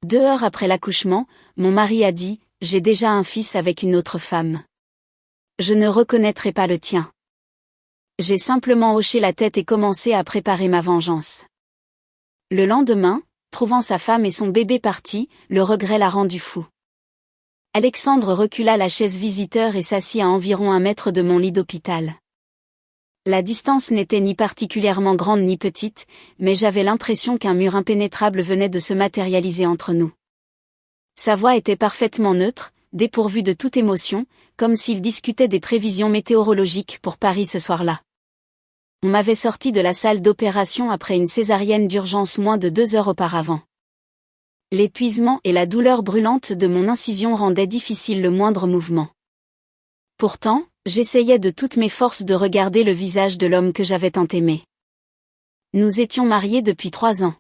2 heures après l'accouchement, mon mari a dit « J'ai déjà un fils avec une autre femme. Je ne reconnaîtrai pas le tien. » J'ai simplement hoché la tête et commencé à préparer ma vengeance. Le lendemain, trouvant sa femme et son bébé partis, le regret l'a rendu fou. Alexandre recula la chaise visiteur et s'assit à environ 1 mètre de mon lit d'hôpital. La distance n'était ni particulièrement grande ni petite, mais j'avais l'impression qu'un mur impénétrable venait de se matérialiser entre nous. Sa voix était parfaitement neutre, dépourvue de toute émotion, comme s'il discutait des prévisions météorologiques pour Paris ce soir-là. On m'avait sorti de la salle d'opération après une césarienne d'urgence moins de 2 heures auparavant. L'épuisement et la douleur brûlante de mon incision rendaient difficile le moindre mouvement. Pourtant, j'essayais de toutes mes forces de regarder le visage de l'homme que j'avais tant aimé. Nous étions mariés depuis 3 ans.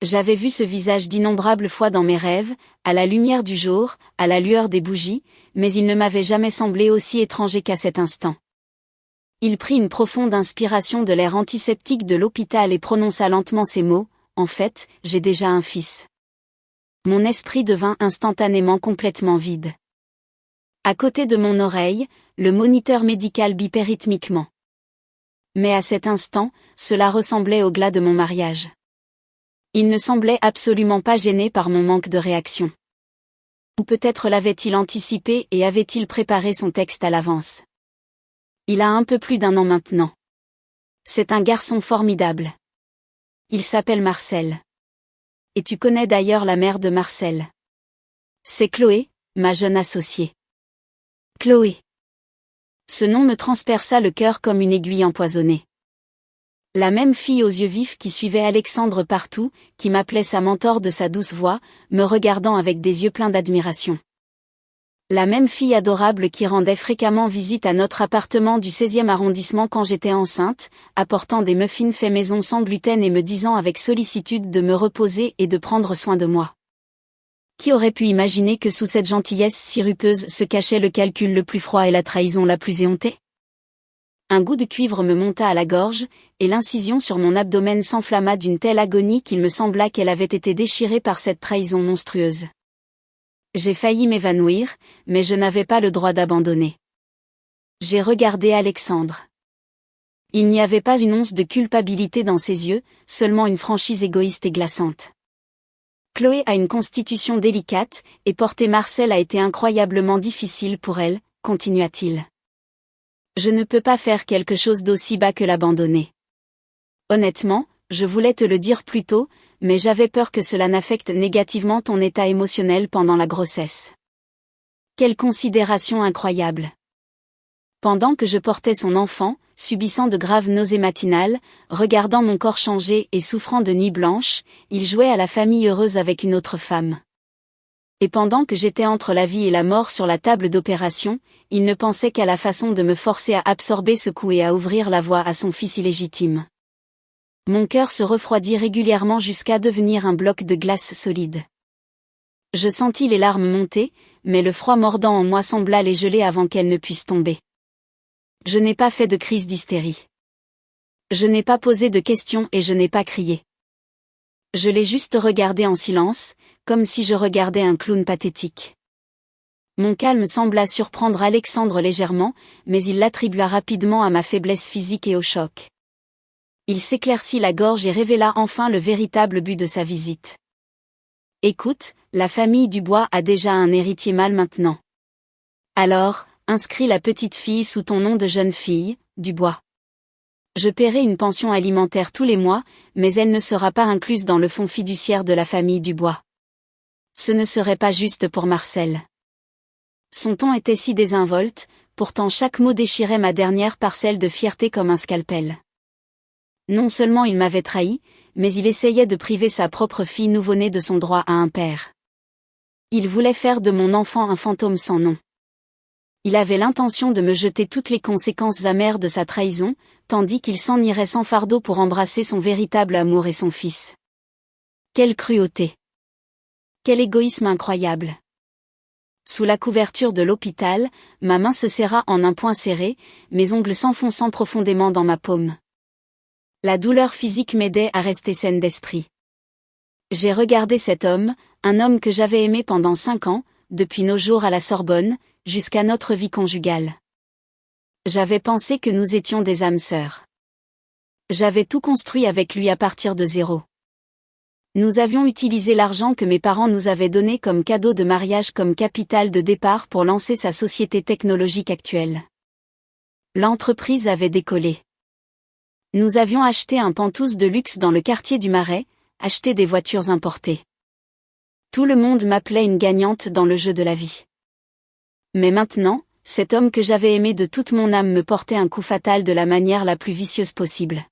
J'avais vu ce visage d'innombrables fois dans mes rêves, à la lumière du jour, à la lueur des bougies, mais il ne m'avait jamais semblé aussi étranger qu'à cet instant. Il prit une profonde inspiration de l'air antiseptique de l'hôpital et prononça lentement ces mots, « En fait, j'ai déjà un fils. » Mon esprit devint instantanément complètement vide. À côté de mon oreille, le moniteur médical bipait rythmiquement. Mais à cet instant, cela ressemblait au glas de mon mariage. Il ne semblait absolument pas gêné par mon manque de réaction. Ou peut-être l'avait-il anticipé et avait-il préparé son texte à l'avance. Il a un peu plus d'1 an maintenant. C'est un garçon formidable. Il s'appelle Marcel. Et tu connais d'ailleurs la mère de Marcel. C'est Chloé, ma jeune associée. Chloé. Ce nom me transperça le cœur comme une aiguille empoisonnée. La même fille aux yeux vifs qui suivait Alexandre partout, qui m'appelait sa mentor de sa douce voix, me regardant avec des yeux pleins d'admiration. La même fille adorable qui rendait fréquemment visite à notre appartement du 16e arrondissement quand j'étais enceinte, apportant des muffins faits maison sans gluten et me disant avec sollicitude de me reposer et de prendre soin de moi. Qui aurait pu imaginer que sous cette gentillesse sirupeuse se cachait le calcul le plus froid et la trahison la plus éhontée ? Un goût de cuivre me monta à la gorge, et l'incision sur mon abdomen s'enflamma d'une telle agonie qu'il me sembla qu'elle avait été déchirée par cette trahison monstrueuse. J'ai failli m'évanouir, mais je n'avais pas le droit d'abandonner. J'ai regardé Alexandre. Il n'y avait pas une once de culpabilité dans ses yeux, seulement une franchise égoïste et glaçante. Chloé a une constitution délicate, et porter Marcel a été incroyablement difficile pour elle, continua-t-il. Je ne peux pas faire quelque chose d'aussi bas que l'abandonner. Honnêtement, je voulais te le dire plus tôt, mais j'avais peur que cela n'affecte négativement ton état émotionnel pendant la grossesse. Quelle considération incroyable. Pendant que je portais son enfant, subissant de graves nausées matinales, regardant mon corps changer et souffrant de nuits blanches, il jouait à la famille heureuse avec une autre femme. Et pendant que j'étais entre la vie et la mort sur la table d'opération, il ne pensait qu'à la façon de me forcer à absorber ce coup et à ouvrir la voie à son fils illégitime. Mon cœur se refroidit régulièrement jusqu'à devenir un bloc de glace solide. Je sentis les larmes monter, mais le froid mordant en moi sembla les geler avant qu'elles ne puissent tomber. Je n'ai pas fait de crise d'hystérie. Je n'ai pas posé de questions et je n'ai pas crié. Je l'ai juste regardé en silence, comme si je regardais un clown pathétique. Mon calme sembla surprendre Alexandre légèrement, mais il l'attribua rapidement à ma faiblesse physique et au choc. Il s'éclaircit la gorge et révéla enfin le véritable but de sa visite. Écoute, la famille Dubois a déjà un héritier mâle maintenant. Alors, inscris la petite fille sous ton nom de jeune fille, Dubois. Je paierai une pension alimentaire tous les mois, mais elle ne sera pas incluse dans le fonds fiduciaire de la famille Dubois. Ce ne serait pas juste pour Marcel. Son ton était si désinvolte, pourtant chaque mot déchirait ma dernière parcelle de fierté comme un scalpel. Non seulement il m'avait trahi, mais il essayait de priver sa propre fille nouveau-née de son droit à un père. Il voulait faire de mon enfant un fantôme sans nom. Il avait l'intention de me jeter toutes les conséquences amères de sa trahison, tandis qu'il s'en irait sans fardeau pour embrasser son véritable amour et son fils. Quelle cruauté! Quel égoïsme incroyable! Sous la couverture de l'hôpital, ma main se serra en un poing serré, mes ongles s'enfonçant profondément dans ma paume. La douleur physique m'aidait à rester saine d'esprit. J'ai regardé cet homme, un homme que j'avais aimé pendant 5 ans, depuis nos jours à la Sorbonne, jusqu'à notre vie conjugale. J'avais pensé que nous étions des âmes sœurs. J'avais tout construit avec lui à partir de zéro. Nous avions utilisé l'argent que mes parents nous avaient donné comme cadeau de mariage comme capital de départ pour lancer sa société technologique actuelle. L'entreprise avait décollé. Nous avions acheté un Pantouse de luxe dans le quartier du Marais, acheté des voitures importées. Tout le monde m'appelait une gagnante dans le jeu de la vie. Mais maintenant, cet homme que j'avais aimé de toute mon âme me portait un coup fatal de la manière la plus vicieuse possible.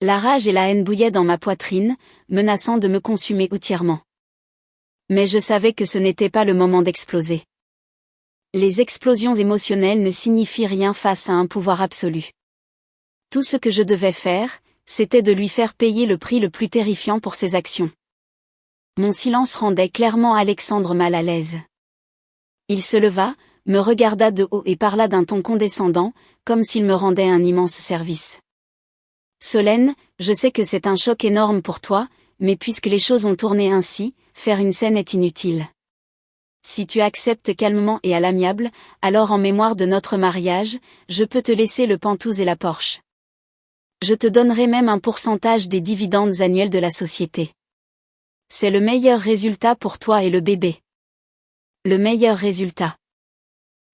La rage et la haine bouillaient dans ma poitrine, menaçant de me consumer entièrement. Mais je savais que ce n'était pas le moment d'exploser. Les explosions émotionnelles ne signifient rien face à un pouvoir absolu. Tout ce que je devais faire, c'était de lui faire payer le prix le plus terrifiant pour ses actions. Mon silence rendait clairement Alexandre mal à l'aise. Il se leva, me regarda de haut et parla d'un ton condescendant, comme s'il me rendait un immense service. Solène, je sais que c'est un choc énorme pour toi, mais puisque les choses ont tourné ainsi, faire une scène est inutile. Si tu acceptes calmement et à l'amiable, alors en mémoire de notre mariage, je peux te laisser le Pantouse et la Porsche. Je te donnerai même un pourcentage des dividendes annuels de la société. C'est le meilleur résultat pour toi et le bébé. Le meilleur résultat.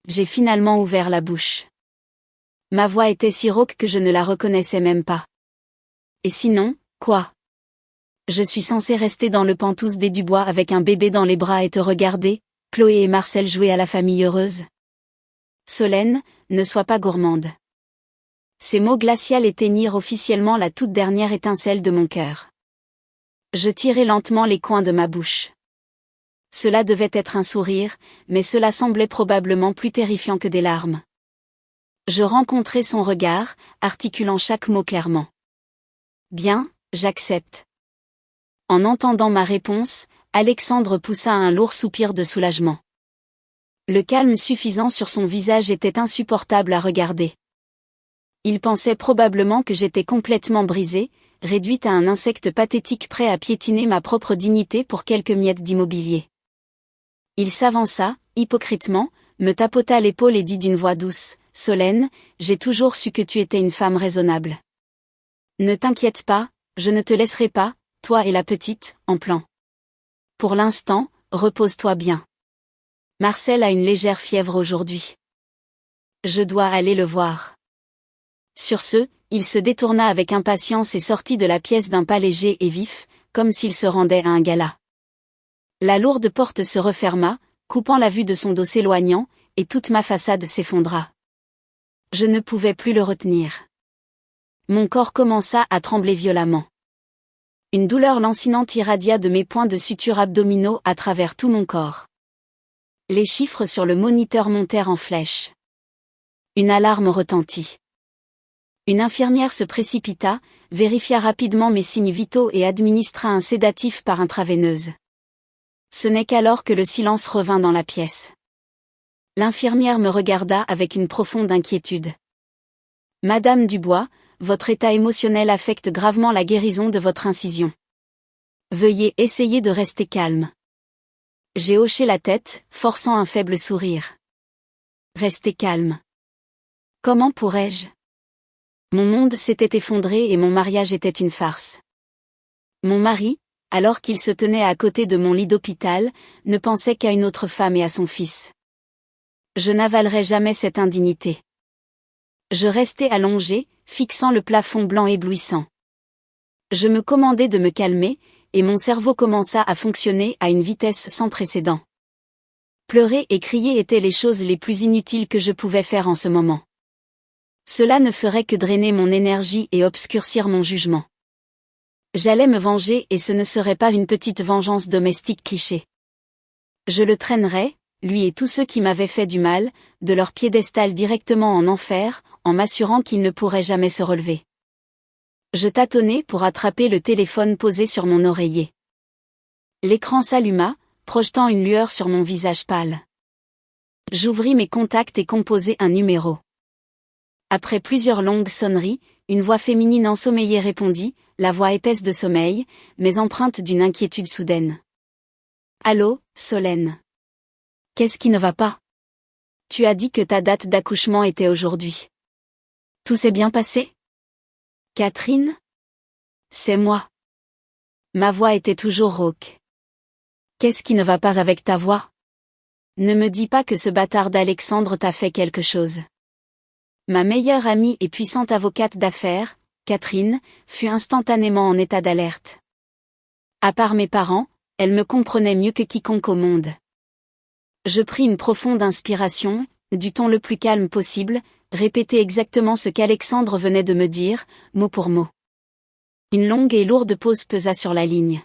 J'ai finalement ouvert la bouche. Ma voix était si rauque que je ne la reconnaissais même pas. Et sinon, quoi? Je suis censée rester dans le Pantouse des Dubois avec un bébé dans les bras et te regarder, Chloé et Marcel jouer à la famille heureuse. Solène, ne sois pas gourmande. Ces mots glacials éteignirent officiellement la toute dernière étincelle de mon cœur. Je tirai lentement les coins de ma bouche. Cela devait être un sourire, mais cela semblait probablement plus terrifiant que des larmes. Je rencontrai son regard, articulant chaque mot clairement. Bien, j'accepte. En entendant ma réponse, Alexandre poussa un lourd soupir de soulagement. Le calme suffisant sur son visage était insupportable à regarder. Il pensait probablement que j'étais complètement brisée, réduite à un insecte pathétique prêt à piétiner ma propre dignité pour quelques miettes d'immobilier. Il s'avança, hypocritement, me tapota l'épaule et dit d'une voix douce, « Solène, j'ai toujours su que tu étais une femme raisonnable. Ne t'inquiète pas, je ne te laisserai pas, toi et la petite, en plan. Pour l'instant, repose-toi bien. Marcel a une légère fièvre aujourd'hui. Je dois aller le voir. » Sur ce, il se détourna avec impatience et sortit de la pièce d'un pas léger et vif, comme s'il se rendait à un gala. La lourde porte se referma, coupant la vue de son dos s'éloignant, et toute ma façade s'effondra. Je ne pouvais plus le retenir. Mon corps commença à trembler violemment. Une douleur lancinante irradia de mes points de suture abdominaux à travers tout mon corps. Les chiffres sur le moniteur montèrent en flèche. Une alarme retentit. Une infirmière se précipita, vérifia rapidement mes signes vitaux et administra un sédatif par intraveineuse. Ce n'est qu'alors que le silence revint dans la pièce. L'infirmière me regarda avec une profonde inquiétude. « Madame Dubois, votre état émotionnel affecte gravement la guérison de votre incision. Veuillez essayer de rester calme. » J'ai hoché la tête, forçant un faible sourire. Rester calme. Comment pourrais-je? Mon monde s'était effondré et mon mariage était une farce. Mon mari, alors qu'il se tenait à côté de mon lit d'hôpital, ne pensait qu'à une autre femme et à son fils. Je n'avalerai jamais cette indignité. Je restai allongé, fixant le plafond blanc éblouissant. Je me commandai de me calmer, et mon cerveau commença à fonctionner à une vitesse sans précédent. Pleurer et crier étaient les choses les plus inutiles que je pouvais faire en ce moment. Cela ne ferait que drainer mon énergie et obscurcir mon jugement. J'allais me venger et ce ne serait pas une petite vengeance domestique cliché. Je le traînerais, lui et tous ceux qui m'avaient fait du mal, de leur piédestal directement en enfer, en m'assurant qu'ils ne pourraient jamais se relever. Je tâtonnai pour attraper le téléphone posé sur mon oreiller. L'écran s'alluma, projetant une lueur sur mon visage pâle. J'ouvris mes contacts et composai un numéro. Après plusieurs longues sonneries, une voix féminine ensommeillée répondit, la voix épaisse de sommeil, mais empreinte d'une inquiétude soudaine. Allô, Solène. Qu'est-ce qui ne va pas? Tu as dit que ta date d'accouchement était aujourd'hui. Tout s'est bien passé? Catherine? C'est moi. Ma voix était toujours rauque. Qu'est-ce qui ne va pas avec ta voix? Ne me dis pas que ce bâtard d'Alexandre t'a fait quelque chose. Ma meilleure amie et puissante avocate d'affaires, Catherine, fut instantanément en état d'alerte. À part mes parents, elle me comprenait mieux que quiconque au monde. Je pris une profonde inspiration, du ton le plus calme possible, répéter exactement ce qu'Alexandre venait de me dire, mot pour mot. Une longue et lourde pause pesa sur la ligne.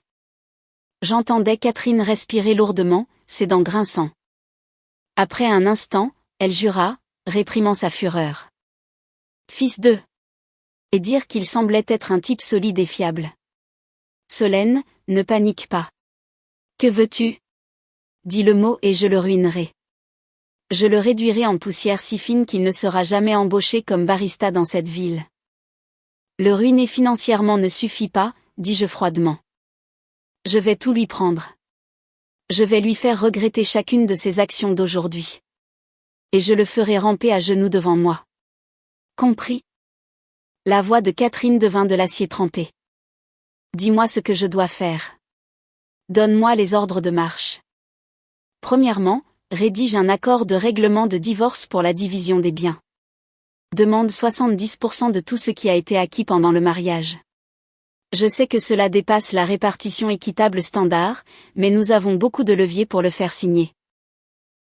J'entendais Catherine respirer lourdement, ses dents grinçant. Après un instant, elle jura, réprimant sa fureur. Fils de... Et dire qu'il semblait être un type solide et fiable. Solène, ne panique pas. Que veux-tu? Dis le mot et je le ruinerai. Je le réduirai en poussière si fine qu'il ne sera jamais embauché comme barista dans cette ville. Le ruiner financièrement ne suffit pas, dis-je froidement. Je vais tout lui prendre. Je vais lui faire regretter chacune de ses actions d'aujourd'hui. Et je le ferai ramper à genoux devant moi. Compris? La voix de Catherine devint de l'acier trempé. Dis-moi ce que je dois faire. Donne-moi les ordres de marche. Premièrement, rédige un accord de règlement de divorce pour la division des biens. Demande 70% de tout ce qui a été acquis pendant le mariage. Je sais que cela dépasse la répartition équitable standard, mais nous avons beaucoup de leviers pour le faire signer.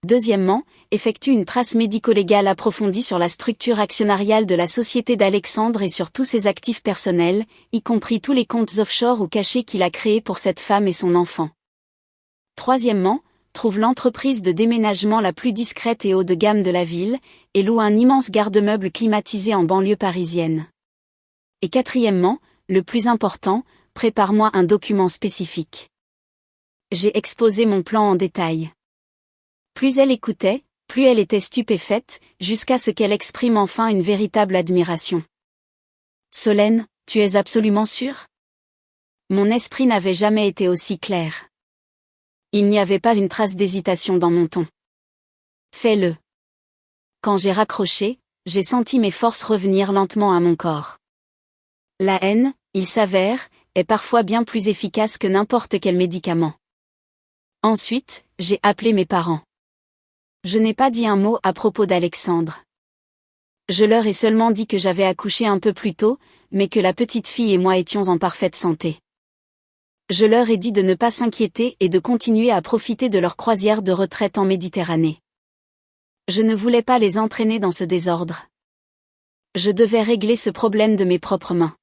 Deuxièmement, effectue une trace médico-légale approfondie sur la structure actionnariale de la société d'Alexandre et sur tous ses actifs personnels, y compris tous les comptes offshore ou cachés qu'il a créés pour cette femme et son enfant. Troisièmement, trouve l'entreprise de déménagement la plus discrète et haut de gamme de la ville, et loue un immense garde-meuble climatisé en banlieue parisienne. Et quatrièmement, le plus important, prépare-moi un document spécifique. J'ai exposé mon plan en détail. Plus elle écoutait, plus elle était stupéfaite, jusqu'à ce qu'elle exprime enfin une véritable admiration. Solène, tu es absolument sûre? Mon esprit n'avait jamais été aussi clair. Il n'y avait pas une trace d'hésitation dans mon ton. Fais-le. Quand j'ai raccroché, j'ai senti mes forces revenir lentement à mon corps. La haine, il s'avère, est parfois bien plus efficace que n'importe quel médicament. Ensuite, j'ai appelé mes parents. Je n'ai pas dit un mot à propos d'Alexandre. Je leur ai seulement dit que j'avais accouché un peu plus tôt, mais que la petite fille et moi étions en parfaite santé. Je leur ai dit de ne pas s'inquiéter et de continuer à profiter de leur croisière de retraite en Méditerranée. Je ne voulais pas les entraîner dans ce désordre. Je devais régler ce problème de mes propres mains.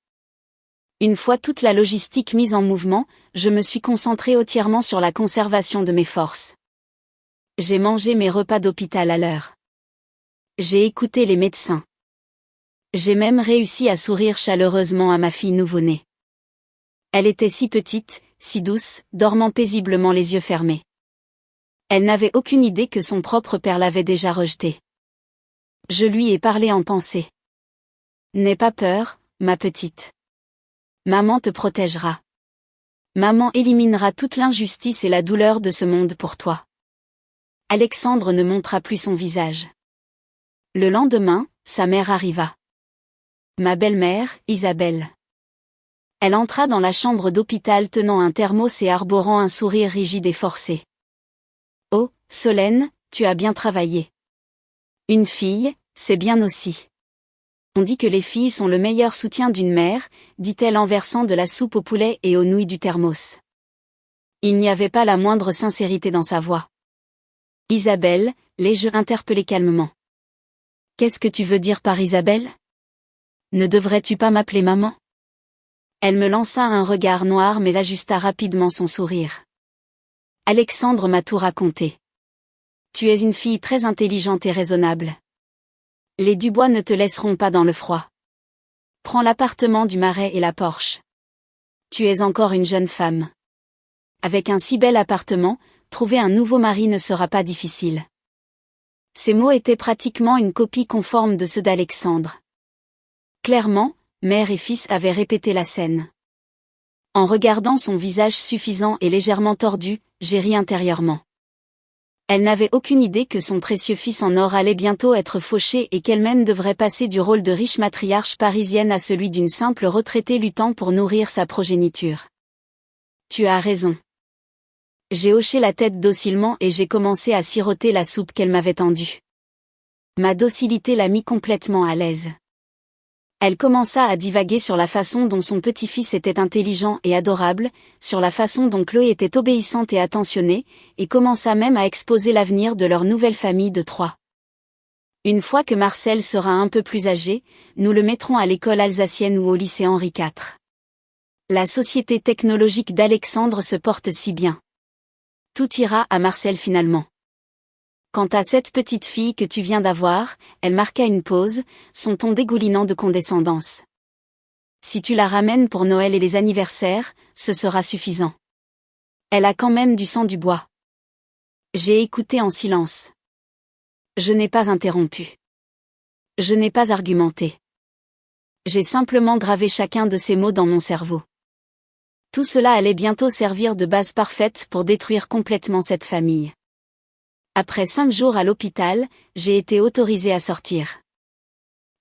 Une fois toute la logistique mise en mouvement, je me suis concentré entièrement sur la conservation de mes forces. J'ai mangé mes repas d'hôpital à l'heure. J'ai écouté les médecins. J'ai même réussi à sourire chaleureusement à ma fille nouveau-née. Elle était si petite, si douce, dormant paisiblement les yeux fermés. Elle n'avait aucune idée que son propre père l'avait déjà rejetée. Je lui ai parlé en pensée. N'aie pas peur, ma petite. Maman te protégera. Maman éliminera toute l'injustice et la douleur de ce monde pour toi. Alexandre ne montra plus son visage. Le lendemain, sa mère arriva. Ma belle-mère, Isabelle. Elle entra dans la chambre d'hôpital tenant un thermos et arborant un sourire rigide et forcé. Oh, Solène, tu as bien travaillé. Une fille, c'est bien aussi. On dit que les filles sont le meilleur soutien d'une mère, dit-elle en versant de la soupe au poulet et aux nouilles du thermos. Il n'y avait pas la moindre sincérité dans sa voix. Isabelle, l'ai-je interpellée calmement. Qu'est-ce que tu veux dire par Isabelle? Ne devrais-tu pas m'appeler maman? Elle me lança un regard noir mais ajusta rapidement son sourire. Alexandre m'a tout raconté. Tu es une fille très intelligente et raisonnable. Les Dubois ne te laisseront pas dans le froid. Prends l'appartement du Marais et la Porsche. Tu es encore une jeune femme. Avec un si bel appartement, trouver un nouveau mari ne sera pas difficile. Ces mots étaient pratiquement une copie conforme de ceux d'Alexandre. Clairement, mère et fils avaient répété la scène. En regardant son visage suffisant et légèrement tordu, j'ai ri intérieurement. Elle n'avait aucune idée que son précieux fils en or allait bientôt être fauché et qu'elle-même devrait passer du rôle de riche matriarche parisienne à celui d'une simple retraitée luttant pour nourrir sa progéniture. Tu as raison. J'ai hoché la tête docilement et j'ai commencé à siroter la soupe qu'elle m'avait tendue. Ma docilité l'a mis complètement à l'aise. Elle commença à divaguer sur la façon dont son petit-fils était intelligent et adorable, sur la façon dont Chloé était obéissante et attentionnée, et commença même à exposer l'avenir de leur nouvelle famille de 3. Une fois que Marcel sera un peu plus âgé, nous le mettrons à l'école alsacienne ou au lycée Henri IV. La société technologique d'Alexandre se porte si bien. Tout ira à Marcel finalement. Quant à cette petite fille que tu viens d'avoir, elle marqua une pause, son ton dégoulinant de condescendance. Si tu la ramènes pour Noël et les anniversaires, ce sera suffisant. Elle a quand même du sang du bois. J'ai écouté en silence. Je n'ai pas interrompu. Je n'ai pas argumenté. J'ai simplement gravé chacun de ces mots dans mon cerveau. Tout cela allait bientôt servir de base parfaite pour détruire complètement cette famille. Après 5 jours à l'hôpital, j'ai été autorisée à sortir.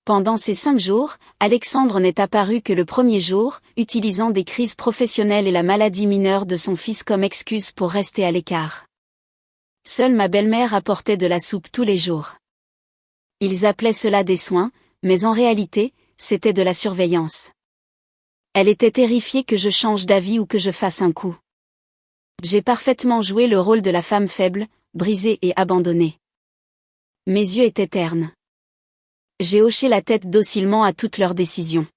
Pendant ces 5 jours, Alexandre n'est apparu que le premier jour, utilisant des crises professionnelles et la maladie mineure de son fils comme excuse pour rester à l'écart. Seule ma belle-mère apportait de la soupe tous les jours. Ils appelaient cela des soins, mais en réalité, c'était de la surveillance. Elle était terrifiée que je change d'avis ou que je fasse un coup. J'ai parfaitement joué le rôle de la femme faible, brisée et abandonnée. Mes yeux étaient ternes. J'ai hoché la tête docilement à toutes leurs décisions.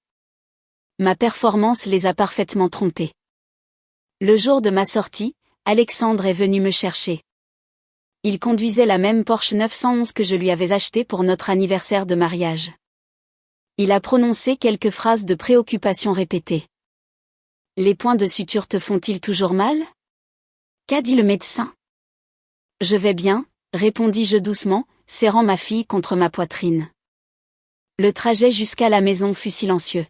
Ma performance les a parfaitement trompés. Le jour de ma sortie, Alexandre est venu me chercher. Il conduisait la même Porsche 911 que je lui avais achetée pour notre anniversaire de mariage. Il a prononcé quelques phrases de préoccupation répétées. « Les points de suture te font-ils toujours mal ? Qu'a dit le médecin ? » « Je vais bien, » répondis-je doucement, serrant ma fille contre ma poitrine. Le trajet jusqu'à la maison fut silencieux.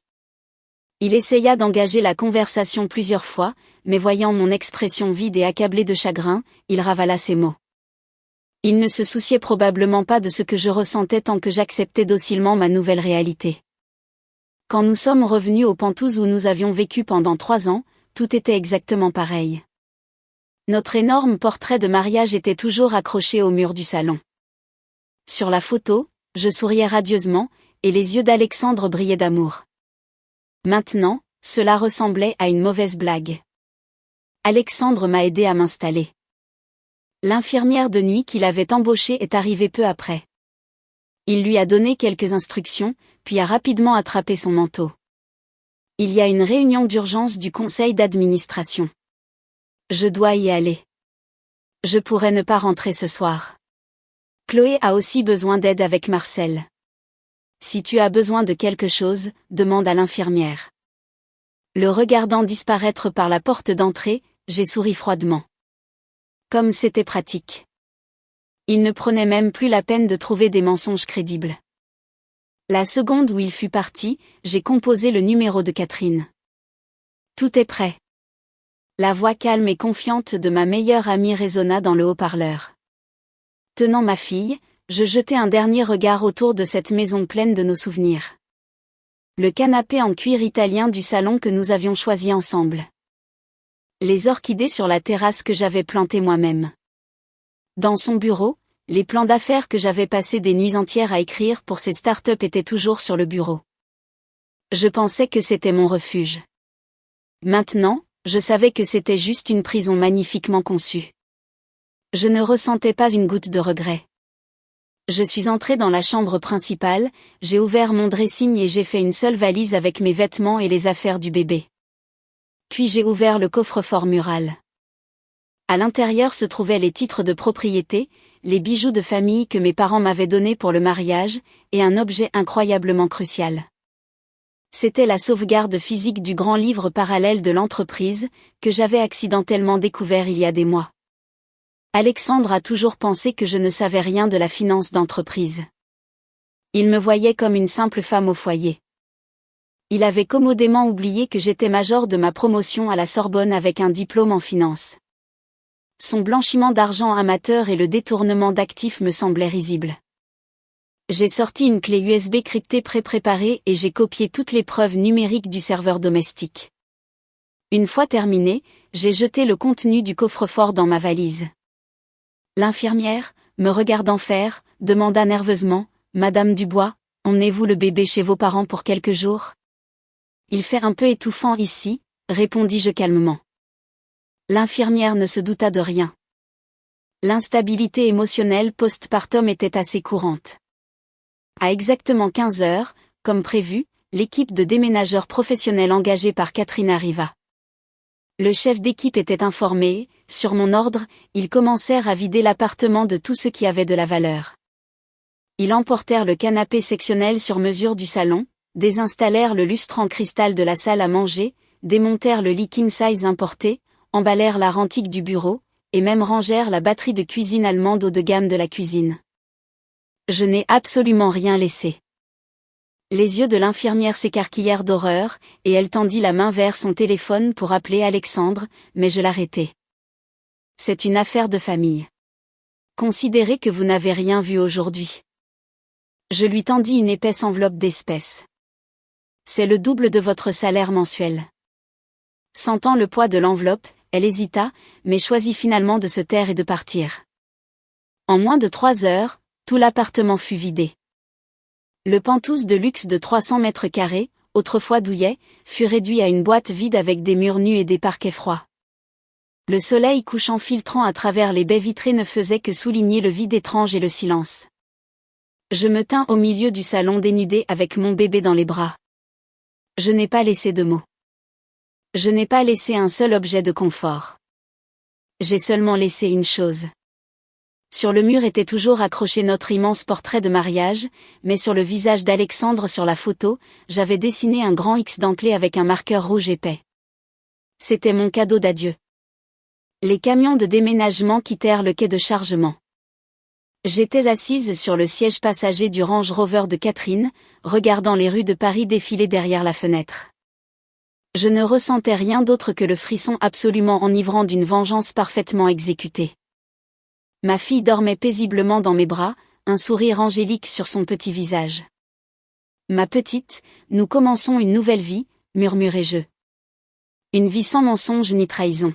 Il essaya d'engager la conversation plusieurs fois, mais voyant mon expression vide et accablée de chagrin, il ravala ses mots. Il ne se souciait probablement pas de ce que je ressentais tant que j'acceptais docilement ma nouvelle réalité. Quand nous sommes revenus au Penthouse où nous avions vécu pendant 3 ans, tout était exactement pareil. Notre énorme portrait de mariage était toujours accroché au mur du salon. Sur la photo, je souriais radieusement, et les yeux d'Alexandre brillaient d'amour. Maintenant, cela ressemblait à une mauvaise blague. Alexandre m'a aidé à m'installer. L'infirmière de nuit qu'il avait embauchée est arrivée peu après. Il lui a donné quelques instructions, puis a rapidement attrapé son manteau. Il y a une réunion d'urgence du conseil d'administration. Je dois y aller. Je pourrais ne pas rentrer ce soir. Chloé a aussi besoin d'aide avec Marcel. Si tu as besoin de quelque chose, demande à l'infirmière. Le regardant disparaître par la porte d'entrée, j'ai souri froidement. Comme c'était pratique. Il ne prenait même plus la peine de trouver des mensonges crédibles. La seconde où il fut parti, j'ai composé le numéro de Catherine. Tout est prêt. La voix calme et confiante de ma meilleure amie résonna dans le haut-parleur. Tenant ma fille, je jetai un dernier regard autour de cette maison pleine de nos souvenirs. Le canapé en cuir italien du salon que nous avions choisi ensemble. Les orchidées sur la terrasse que j'avais plantées moi-même. Dans son bureau, les plans d'affaires que j'avais passé des nuits entières à écrire pour ces start-up étaient toujours sur le bureau. Je pensais que c'était mon refuge. Maintenant, je savais que c'était juste une prison magnifiquement conçue. Je ne ressentais pas une goutte de regret. Je suis entrée dans la chambre principale, j'ai ouvert mon dressing et j'ai fait une seule valise avec mes vêtements et les affaires du bébé. Puis j'ai ouvert le coffre-fort mural. À l'intérieur se trouvaient les titres de propriété, les bijoux de famille que mes parents m'avaient donnés pour le mariage, et un objet incroyablement crucial. C'était la sauvegarde physique du grand livre parallèle de l'entreprise, que j'avais accidentellement découvert il y a des mois. Alexandre a toujours pensé que je ne savais rien de la finance d'entreprise. Il me voyait comme une simple femme au foyer. Il avait commodément oublié que j'étais major de ma promotion à la Sorbonne avec un diplôme en finance. Son blanchiment d'argent amateur et le détournement d'actifs me semblaient risibles. J'ai sorti une clé USB cryptée pré-préparée et j'ai copié toutes les preuves numériques du serveur domestique. Une fois terminé, j'ai jeté le contenu du coffre-fort dans ma valise. L'infirmière, me regardant faire, demanda nerveusement, « Madame Dubois, emmenez-vous le bébé chez vos parents pour quelques jours ?» « Il fait un peu étouffant ici, » répondis-je calmement. L'infirmière ne se douta de rien. L'instabilité émotionnelle post-partum était assez courante. À exactement 15 heures, comme prévu, l'équipe de déménageurs professionnels engagée par Catherine arriva. Le chef d'équipe était informé, sur mon ordre, ils commencèrent à vider l'appartement de tout ce qui avait de la valeur. Ils emportèrent le canapé sectionnel sur mesure du salon, désinstallèrent le lustre en cristal de la salle à manger, démontèrent le lit king size importé, emballèrent l'art antique du bureau, et même rangèrent la batterie de cuisine allemande haut de gamme de la cuisine. Je n'ai absolument rien laissé. Les yeux de l'infirmière s'écarquillèrent d'horreur, et elle tendit la main vers son téléphone pour appeler Alexandre, mais je l'arrêtai. C'est une affaire de famille. Considérez que vous n'avez rien vu aujourd'hui. Je lui tendis une épaisse enveloppe d'espèces. C'est le double de votre salaire mensuel. Sentant le poids de l'enveloppe, elle hésita, mais choisit finalement de se taire et de partir. En moins de 3 heures, tout l'appartement fut vidé. Le penthouse de luxe de 300 mètres carrés, autrefois douillet, fut réduit à une boîte vide avec des murs nus et des parquets froids. Le soleil couchant filtrant à travers les baies vitrées ne faisait que souligner le vide étrange et le silence. Je me tins au milieu du salon dénudé avec mon bébé dans les bras. Je n'ai pas laissé de mots. Je n'ai pas laissé un seul objet de confort. J'ai seulement laissé une chose. Sur le mur était toujours accroché notre immense portrait de mariage, mais sur le visage d'Alexandre sur la photo, j'avais dessiné un grand X dentelé avec un marqueur rouge épais. C'était mon cadeau d'adieu. Les camions de déménagement quittèrent le quai de chargement. J'étais assise sur le siège passager du Range Rover de Catherine, regardant les rues de Paris défiler derrière la fenêtre. Je ne ressentais rien d'autre que le frisson absolument enivrant d'une vengeance parfaitement exécutée. Ma fille dormait paisiblement dans mes bras, un sourire angélique sur son petit visage. « Ma petite, nous commençons une nouvelle vie », murmurai-je. Une vie sans mensonge ni trahison.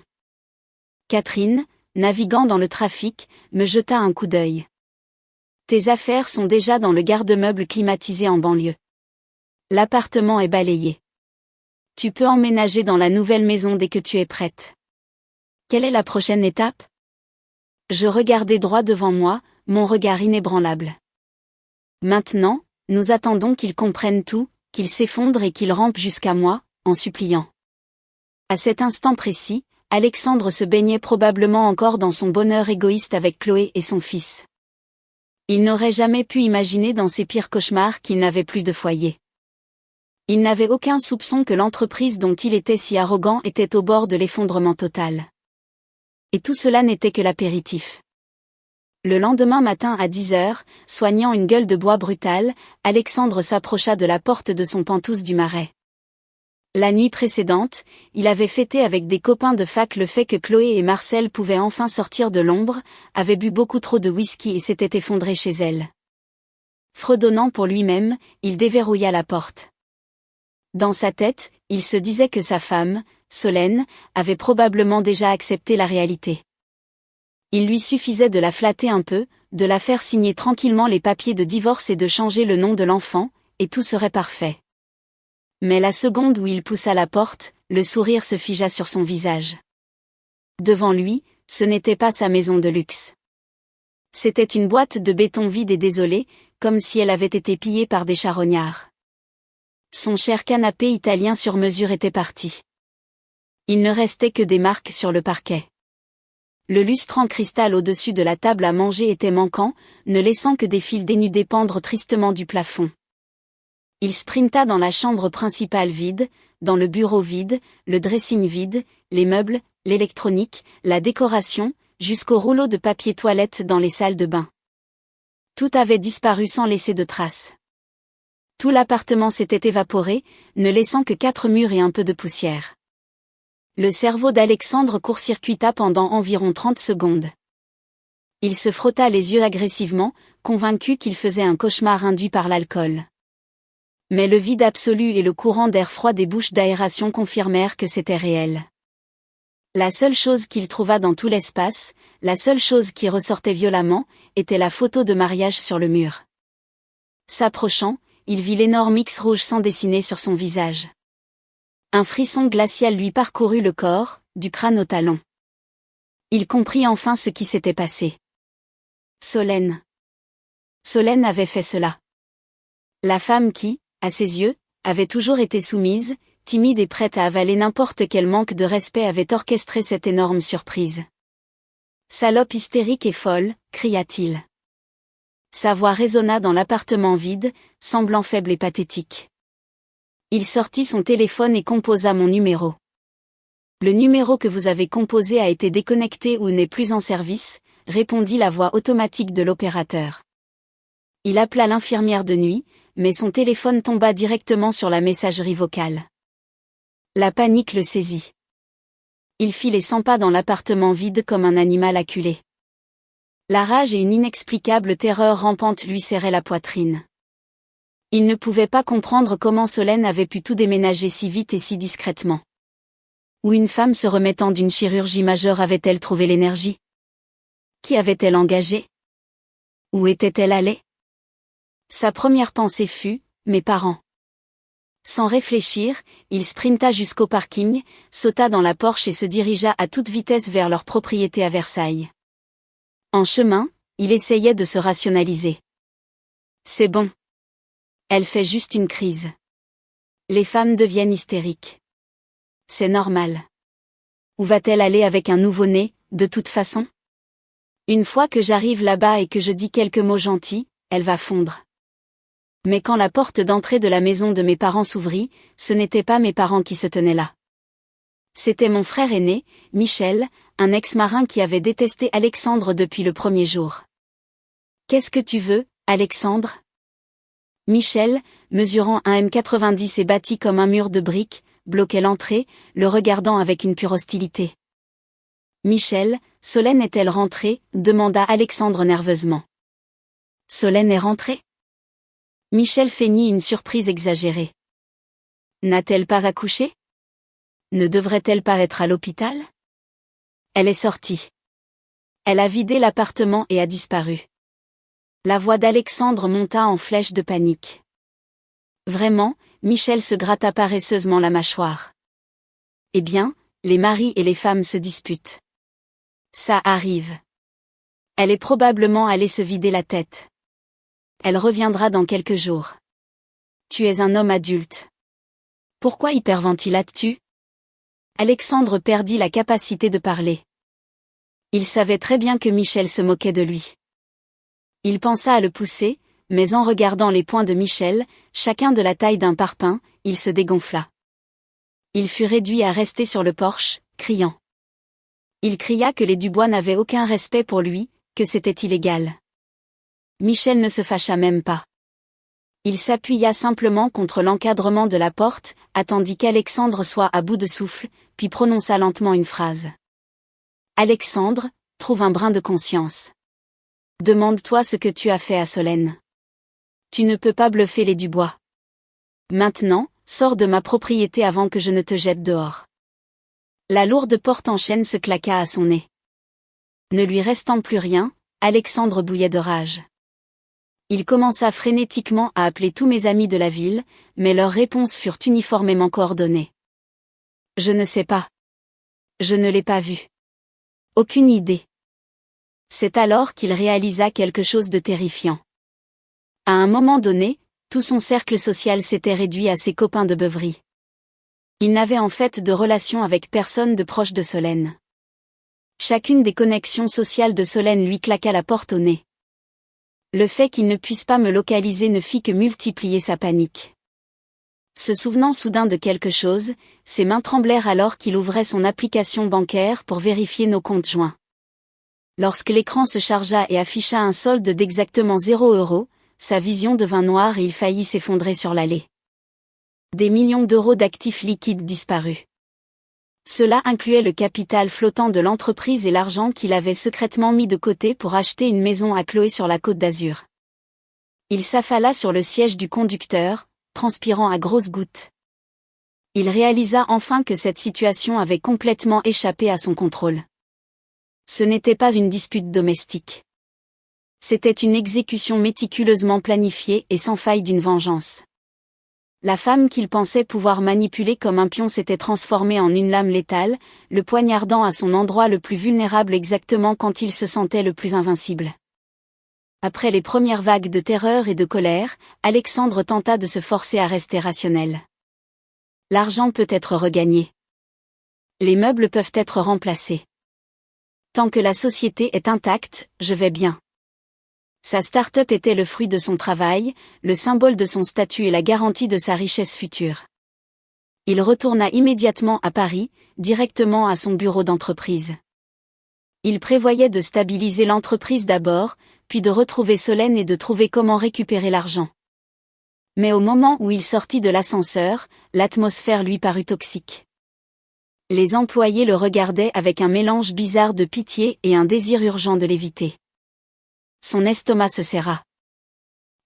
Catherine, naviguant dans le trafic, me jeta un coup d'œil. « Tes affaires sont déjà dans le garde-meuble climatisé en banlieue. L'appartement est balayé. Tu peux emménager dans la nouvelle maison dès que tu es prête. Quelle est la prochaine étape ? » Je regardais droit devant moi, mon regard inébranlable. Maintenant, nous attendons qu'il comprenne tout, qu'il s'effondre et qu'il rampe jusqu'à moi, en suppliant. À cet instant précis, Alexandre se baignait probablement encore dans son bonheur égoïste avec Chloé et son fils. Il n'aurait jamais pu imaginer dans ses pires cauchemars qu'il n'avait plus de foyer. Il n'avait aucun soupçon que l'entreprise dont il était si arrogant était au bord de l'effondrement total. Et tout cela n'était que l'apéritif. Le lendemain matin à 10 heures, soignant une gueule de bois brutale, Alexandre s'approcha de la porte de son penthouse du Marais. La nuit précédente, il avait fêté avec des copains de fac le fait que Chloé et Marcel pouvaient enfin sortir de l'ombre, avait bu beaucoup trop de whisky et s'était effondré chez elle. Fredonnant pour lui-même, il déverrouilla la porte. Dans sa tête, il se disait que sa femme, Solène, avait probablement déjà accepté la réalité. Il lui suffisait de la flatter un peu, de la faire signer tranquillement les papiers de divorce et de changer le nom de l'enfant, et tout serait parfait. Mais la seconde où il poussa la porte, le sourire se figea sur son visage. Devant lui, ce n'était pas sa maison de luxe. C'était une boîte de béton vide et désolée, comme si elle avait été pillée par des charognards. Son cher canapé italien sur mesure était parti. Il ne restait que des marques sur le parquet. Le lustre en cristal au-dessus de la table à manger était manquant, ne laissant que des fils dénudés pendre tristement du plafond. Il sprinta dans la chambre principale vide, dans le bureau vide, le dressing vide, les meubles, l'électronique, la décoration, jusqu'au rouleau de papier toilette dans les salles de bain. Tout avait disparu sans laisser de traces. Tout l'appartement s'était évaporé, ne laissant que 4 murs et un peu de poussière. Le cerveau d'Alexandre court-circuita pendant environ 30 secondes. Il se frotta les yeux agressivement, convaincu qu'il faisait un cauchemar induit par l'alcool. Mais le vide absolu et le courant d'air froid des bouches d'aération confirmèrent que c'était réel. La seule chose qu'il trouva dans tout l'espace, la seule chose qui ressortait violemment, était la photo de mariage sur le mur. S'approchant, il vit l'énorme X rouge sans dessiner sur son visage. Un frisson glacial lui parcourut le corps, du crâne au talon. Il comprit enfin ce qui s'était passé. Solène. Solène avait fait cela. La femme qui, à ses yeux, avait toujours été soumise, timide et prête à avaler n'importe quel manque de respect avait orchestré cette énorme surprise. Salope hystérique et folle, cria-t-il. Sa voix résonna dans l'appartement vide, semblant faible et pathétique. Il sortit son téléphone et composa mon numéro. Le numéro que vous avez composé a été déconnecté ou n'est plus en service, répondit la voix automatique de l'opérateur. Il appela l'infirmière de nuit, mais son téléphone tomba directement sur la messagerie vocale. La panique le saisit. Il fit les 100 pas dans l'appartement vide comme un animal acculé. La rage et une inexplicable terreur rampante lui serraient la poitrine. Il ne pouvait pas comprendre comment Solène avait pu tout déménager si vite et si discrètement. Où une femme se remettant d'une chirurgie majeure avait-elle trouvé l'énergie? Qui avait-elle engagé? Où était-elle allée? Sa première pensée fut, mes parents. Sans réfléchir, il sprinta jusqu'au parking, sauta dans la Porsche et se dirigea à toute vitesse vers leur propriété à Versailles. En chemin, il essayait de se rationaliser. C'est bon. Elle fait juste une crise. Les femmes deviennent hystériques. C'est normal. Où va-t-elle aller avec un nouveau-né, de toute façon? Une fois que j'arrive là-bas et que je dis quelques mots gentils, elle va fondre. Mais quand la porte d'entrée de la maison de mes parents s'ouvrit, ce n'étaient pas mes parents qui se tenaient là. C'était mon frère aîné, Michel, un ex-marin qui avait détesté Alexandre depuis le premier jour. « Qu'est-ce que tu veux, Alexandre ?» Michel, mesurant 1,90 m et bâti comme un mur de briques, bloquait l'entrée, le regardant avec une pure hostilité. « Michel, Solène est-elle rentrée ?» demanda Alexandre nerveusement. « Solène est rentrée ?» Michel feignit une surprise exagérée. N'a-t-elle pas accouché? Ne devrait-elle pas être à l'hôpital? Elle est sortie. Elle a vidé l'appartement et a disparu. La voix d'Alexandre monta en flèche de panique. Vraiment, Michel se gratta paresseusement la mâchoire. Eh bien, les maris et les femmes se disputent. Ça arrive. Elle est probablement allée se vider la tête. Elle reviendra dans quelques jours. Tu es un homme adulte. Pourquoi hyperventilates-tu? Alexandre perdit la capacité de parler. Il savait très bien que Michel se moquait de lui. Il pensa à le pousser, mais en regardant les poings de Michel, chacun de la taille d'un parpaing, il se dégonfla. Il fut réduit à rester sur le porche, criant. Il cria que les Dubois n'avaient aucun respect pour lui, que c'était illégal. Michel ne se fâcha même pas. Il s'appuya simplement contre l'encadrement de la porte, attendit qu'Alexandre soit à bout de souffle, puis prononça lentement une phrase. Alexandre, trouve un brin de conscience. Demande-toi ce que tu as fait à Solène. Tu ne peux pas bluffer les Dubois. Maintenant, sors de ma propriété avant que je ne te jette dehors. La lourde porte en chêne se claqua à son nez. Ne lui restant plus rien, Alexandre bouillait de rage. Il commença frénétiquement à appeler tous mes amis de la ville, mais leurs réponses furent uniformément coordonnées. Je ne sais pas. Je ne l'ai pas vu. Aucune idée. C'est alors qu'il réalisa quelque chose de terrifiant. À un moment donné, tout son cercle social s'était réduit à ses copains de beuverie. Il n'avait en fait de relation avec personne de proche de Solène. Chacune des connexions sociales de Solène lui claqua la porte au nez. Le fait qu'il ne puisse pas me localiser ne fit que multiplier sa panique. Se souvenant soudain de quelque chose, ses mains tremblèrent alors qu'il ouvrait son application bancaire pour vérifier nos comptes joints. Lorsque l'écran se chargea et afficha un solde d'exactement 0 €, sa vision devint noire et il faillit s'effondrer sur l'allée. Des millions d'euros d'actifs liquides disparus. Cela incluait le capital flottant de l'entreprise et l'argent qu'il avait secrètement mis de côté pour acheter une maison à Chloé sur la Côte d'Azur. Il s'affala sur le siège du conducteur, transpirant à grosses gouttes. Il réalisa enfin que cette situation avait complètement échappé à son contrôle. Ce n'était pas une dispute domestique. C'était une exécution méticuleusement planifiée et sans faille d'une vengeance. La femme qu'il pensait pouvoir manipuler comme un pion s'était transformée en une lame létale, le poignardant à son endroit le plus vulnérable exactement quand il se sentait le plus invincible. Après les premières vagues de terreur et de colère, Alexandre tenta de se forcer à rester rationnel. L'argent peut être regagné. Les meubles peuvent être remplacés. Tant que la société est intacte, je vais bien. Sa start-up était le fruit de son travail, le symbole de son statut et la garantie de sa richesse future. Il retourna immédiatement à Paris, directement à son bureau d'entreprise. Il prévoyait de stabiliser l'entreprise d'abord, puis de retrouver Solène et de trouver comment récupérer l'argent. Mais au moment où il sortit de l'ascenseur, l'atmosphère lui parut toxique. Les employés le regardaient avec un mélange bizarre de pitié et un désir urgent de l'éviter. Son estomac se serra.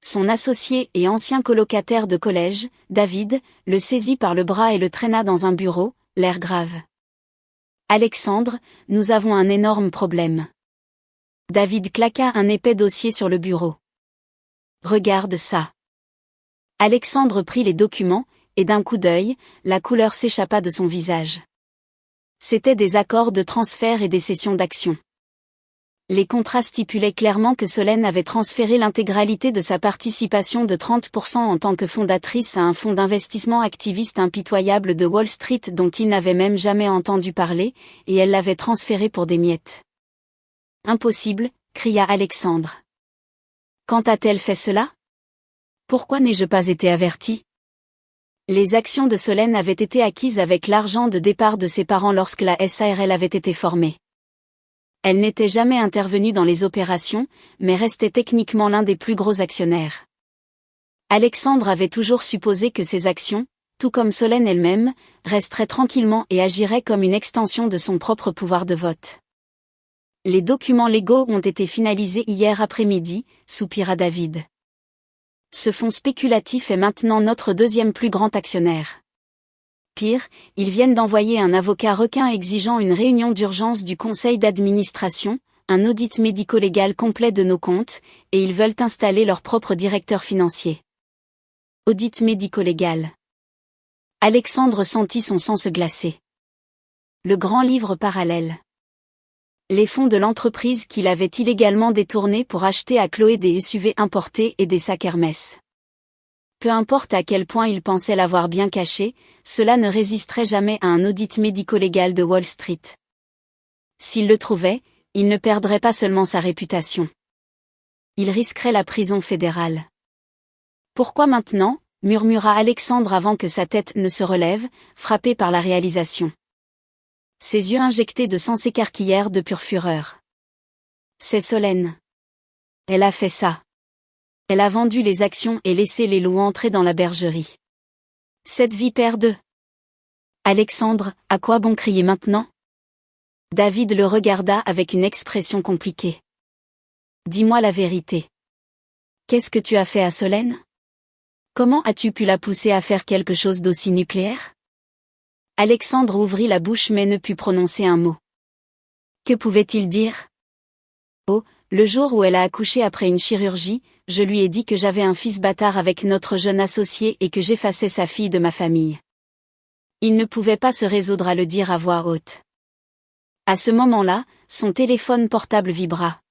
Son associé et ancien colocataire de collège, David, le saisit par le bras et le traîna dans un bureau, l'air grave. « Alexandre, nous avons un énorme problème. » David claqua un épais dossier sur le bureau. « Regarde ça. » Alexandre prit les documents, et d'un coup d'œil, la couleur s'échappa de son visage. C'étaient des accords de transfert et des cessions d'actions. Les contrats stipulaient clairement que Solène avait transféré l'intégralité de sa participation de 30% en tant que fondatrice à un fonds d'investissement activiste impitoyable de Wall Street dont il n'avait même jamais entendu parler, et elle l'avait transféré pour des miettes. « Impossible !» cria Alexandre. « Quand a-t-elle fait cela ? Pourquoi n'ai-je pas été averti ? » Les actions de Solène avaient été acquises avec l'argent de départ de ses parents lorsque la SARL avait été formée. Elle n'était jamais intervenue dans les opérations, mais restait techniquement l'un des plus gros actionnaires. Alexandre avait toujours supposé que ses actions, tout comme Solène elle-même, resteraient tranquillement et agiraient comme une extension de son propre pouvoir de vote. Les documents légaux ont été finalisés hier après-midi, soupira David. Ce fonds spéculatif est maintenant notre deuxième plus grand actionnaire. Pire, ils viennent d'envoyer un avocat requin exigeant une réunion d'urgence du conseil d'administration, un audit médico-légal complet de nos comptes, et ils veulent installer leur propre directeur financier. Audit médico-légal. Alexandre sentit son sang se glacer. Le grand livre parallèle. Les fonds de l'entreprise qu'il avait illégalement détournés pour acheter à Chloé des SUV importés et des sacs Hermès. Peu importe à quel point il pensait l'avoir bien caché, cela ne résisterait jamais à un audit médico-légal de Wall Street. S'il le trouvait, il ne perdrait pas seulement sa réputation. Il risquerait la prison fédérale. Pourquoi maintenant ? Murmura Alexandre avant que sa tête ne se relève, frappé par la réalisation. Ses yeux injectés de sang s'écarquillèrent de pure fureur. C'est Solène. Elle a fait ça. Elle a vendu les actions et laissé les loups entrer dans la bergerie. Cette vipère de... Alexandre, à quoi bon crier maintenant ? David le regarda avec une expression compliquée. Dis-moi la vérité. Qu'est-ce que tu as fait à Solène ? Comment as-tu pu la pousser à faire quelque chose d'aussi nucléaire ? Alexandre ouvrit la bouche mais ne put prononcer un mot. Que pouvait-il dire ? Oh, le jour où elle a accouché après une chirurgie, je lui ai dit que j'avais un fils bâtard avec notre jeune associé et que j'effaçais sa fille de ma famille. Il ne pouvait pas se résoudre à le dire à voix haute. À ce moment-là, son téléphone portable vibra.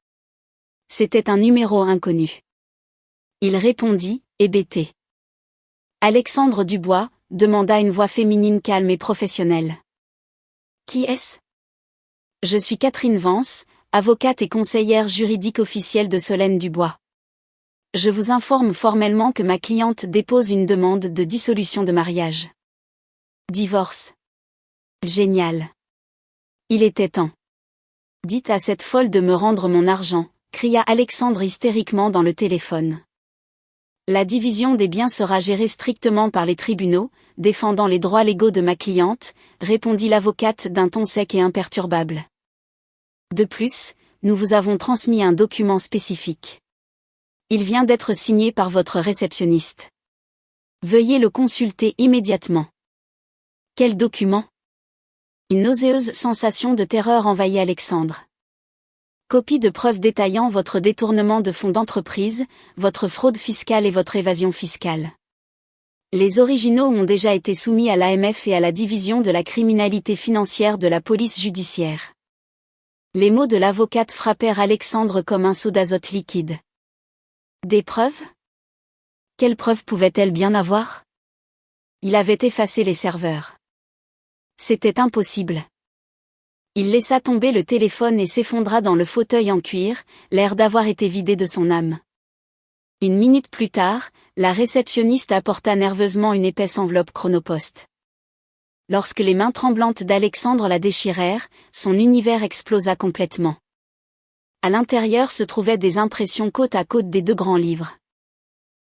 C'était un numéro inconnu. Il répondit, hébété. Alexandre Dubois, demanda une voix féminine calme et professionnelle. Qui est-ce ? Je suis Catherine Vance, avocate et conseillère juridique officielle de Solène Dubois. Je vous informe formellement que ma cliente dépose une demande de dissolution de mariage. Divorce. Génial. Il était temps. Dites à cette folle de me rendre mon argent, cria Alexandre hystériquement dans le téléphone. La division des biens sera gérée strictement par les tribunaux, défendant les droits légaux de ma cliente, répondit l'avocate d'un ton sec et imperturbable. De plus, nous vous avons transmis un document spécifique. Il vient d'être signé par votre réceptionniste. Veuillez le consulter immédiatement. Quel document? Une nauséeuse sensation de terreur envahit Alexandre. Copie de preuves détaillant votre détournement de fonds d'entreprise, votre fraude fiscale et votre évasion fiscale. Les originaux ont déjà été soumis à l'AMF et à la division de la criminalité financière de la police judiciaire. Les mots de l'avocate frappèrent Alexandre comme un seau d'azote liquide. Des preuves? Quelles preuves pouvait-elle bien avoir? Il avait effacé les serveurs. C'était impossible. Il laissa tomber le téléphone et s'effondra dans le fauteuil en cuir, l'air d'avoir été vidé de son âme. Une minute plus tard, la réceptionniste apporta nerveusement une épaisse enveloppe Chronopost. Lorsque les mains tremblantes d'Alexandre la déchirèrent, son univers explosa complètement. À l'intérieur se trouvaient des impressions côte à côte des 2 grands livres.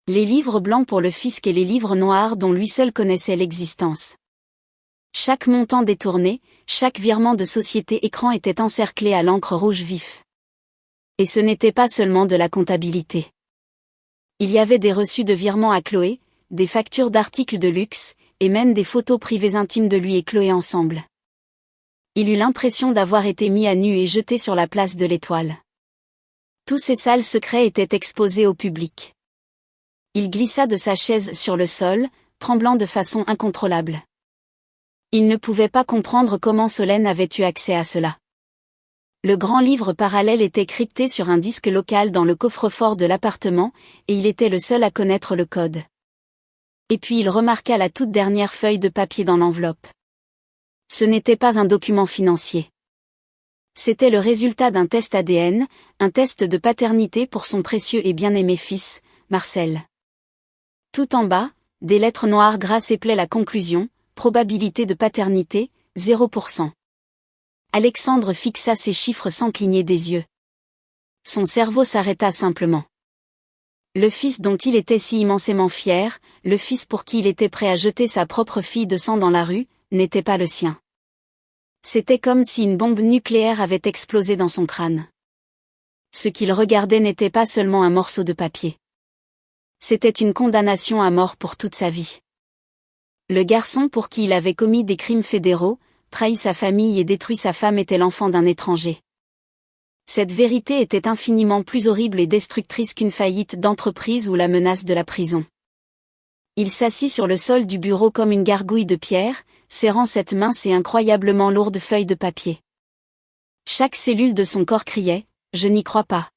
Les livres blancs pour le fisc et les livres noirs dont lui seul connaissait l'existence. Chaque montant détourné, chaque virement de société écran était encerclé à l'encre rouge vif. Et ce n'était pas seulement de la comptabilité. Il y avait des reçus de virements à Chloé, des factures d'articles de luxe, et même des photos privées intimes de lui et Chloé ensemble. Il eut l'impression d'avoir été mis à nu et jeté sur la place de l'Étoile. Tous ces sales secrets étaient exposés au public. Il glissa de sa chaise sur le sol, tremblant de façon incontrôlable. Il ne pouvait pas comprendre comment Solène avait eu accès à cela. Le grand livre parallèle était crypté sur un disque local dans le coffre-fort de l'appartement, et il était le seul à connaître le code. Et puis il remarqua la toute dernière feuille de papier dans l'enveloppe. Ce n'était pas un document financier. C'était le résultat d'un test ADN, un test de paternité pour son précieux et bien-aimé fils, Marcel. Tout en bas, des lettres noires grasses éplaient la conclusion, probabilité de paternité, 0%. Alexandre fixa ces chiffres sans cligner des yeux. Son cerveau s'arrêta simplement. Le fils dont il était si immensément fier, le fils pour qui il était prêt à jeter sa propre fille de sang dans la rue, n'était pas le sien. C'était comme si une bombe nucléaire avait explosé dans son crâne. Ce qu'il regardait n'était pas seulement un morceau de papier. C'était une condamnation à mort pour toute sa vie. Le garçon pour qui il avait commis des crimes fédéraux, trahi sa famille et détruit sa femme était l'enfant d'un étranger. Cette vérité était infiniment plus horrible et destructrice qu'une faillite d'entreprise ou la menace de la prison. Il s'assit sur le sol du bureau comme une gargouille de pierre, serrant cette mince et incroyablement lourde feuille de papier. Chaque cellule de son corps criait « Je n'y crois pas.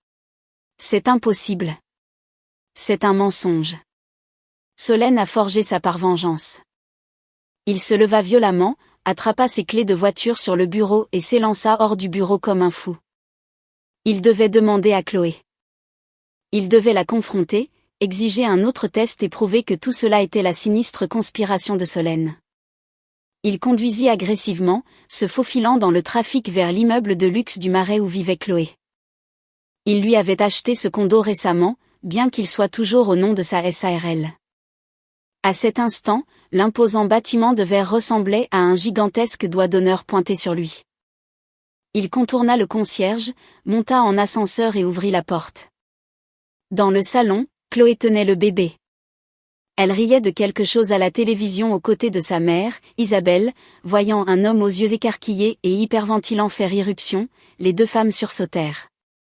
C'est impossible. C'est un mensonge. » Solène a forgé sa vengeance. Il se leva violemment, attrapa ses clés de voiture sur le bureau et s'élança hors du bureau comme un fou. Il devait demander à Chloé. Il devait la confronter, exiger un autre test et prouver que tout cela était la sinistre conspiration de Solène. Il conduisit agressivement, se faufilant dans le trafic vers l'immeuble de luxe du Marais où vivait Chloé. Il lui avait acheté ce condo récemment, bien qu'il soit toujours au nom de sa SARL. À cet instant, l'imposant bâtiment de verre ressemblait à un gigantesque doigt d'honneur pointé sur lui. Il contourna le concierge, monta en ascenseur et ouvrit la porte. Dans le salon, Chloé tenait le bébé. Elle riait de quelque chose à la télévision aux côtés de sa mère, Isabelle, voyant un homme aux yeux écarquillés et hyperventilant faire irruption, les 2 femmes sursautèrent.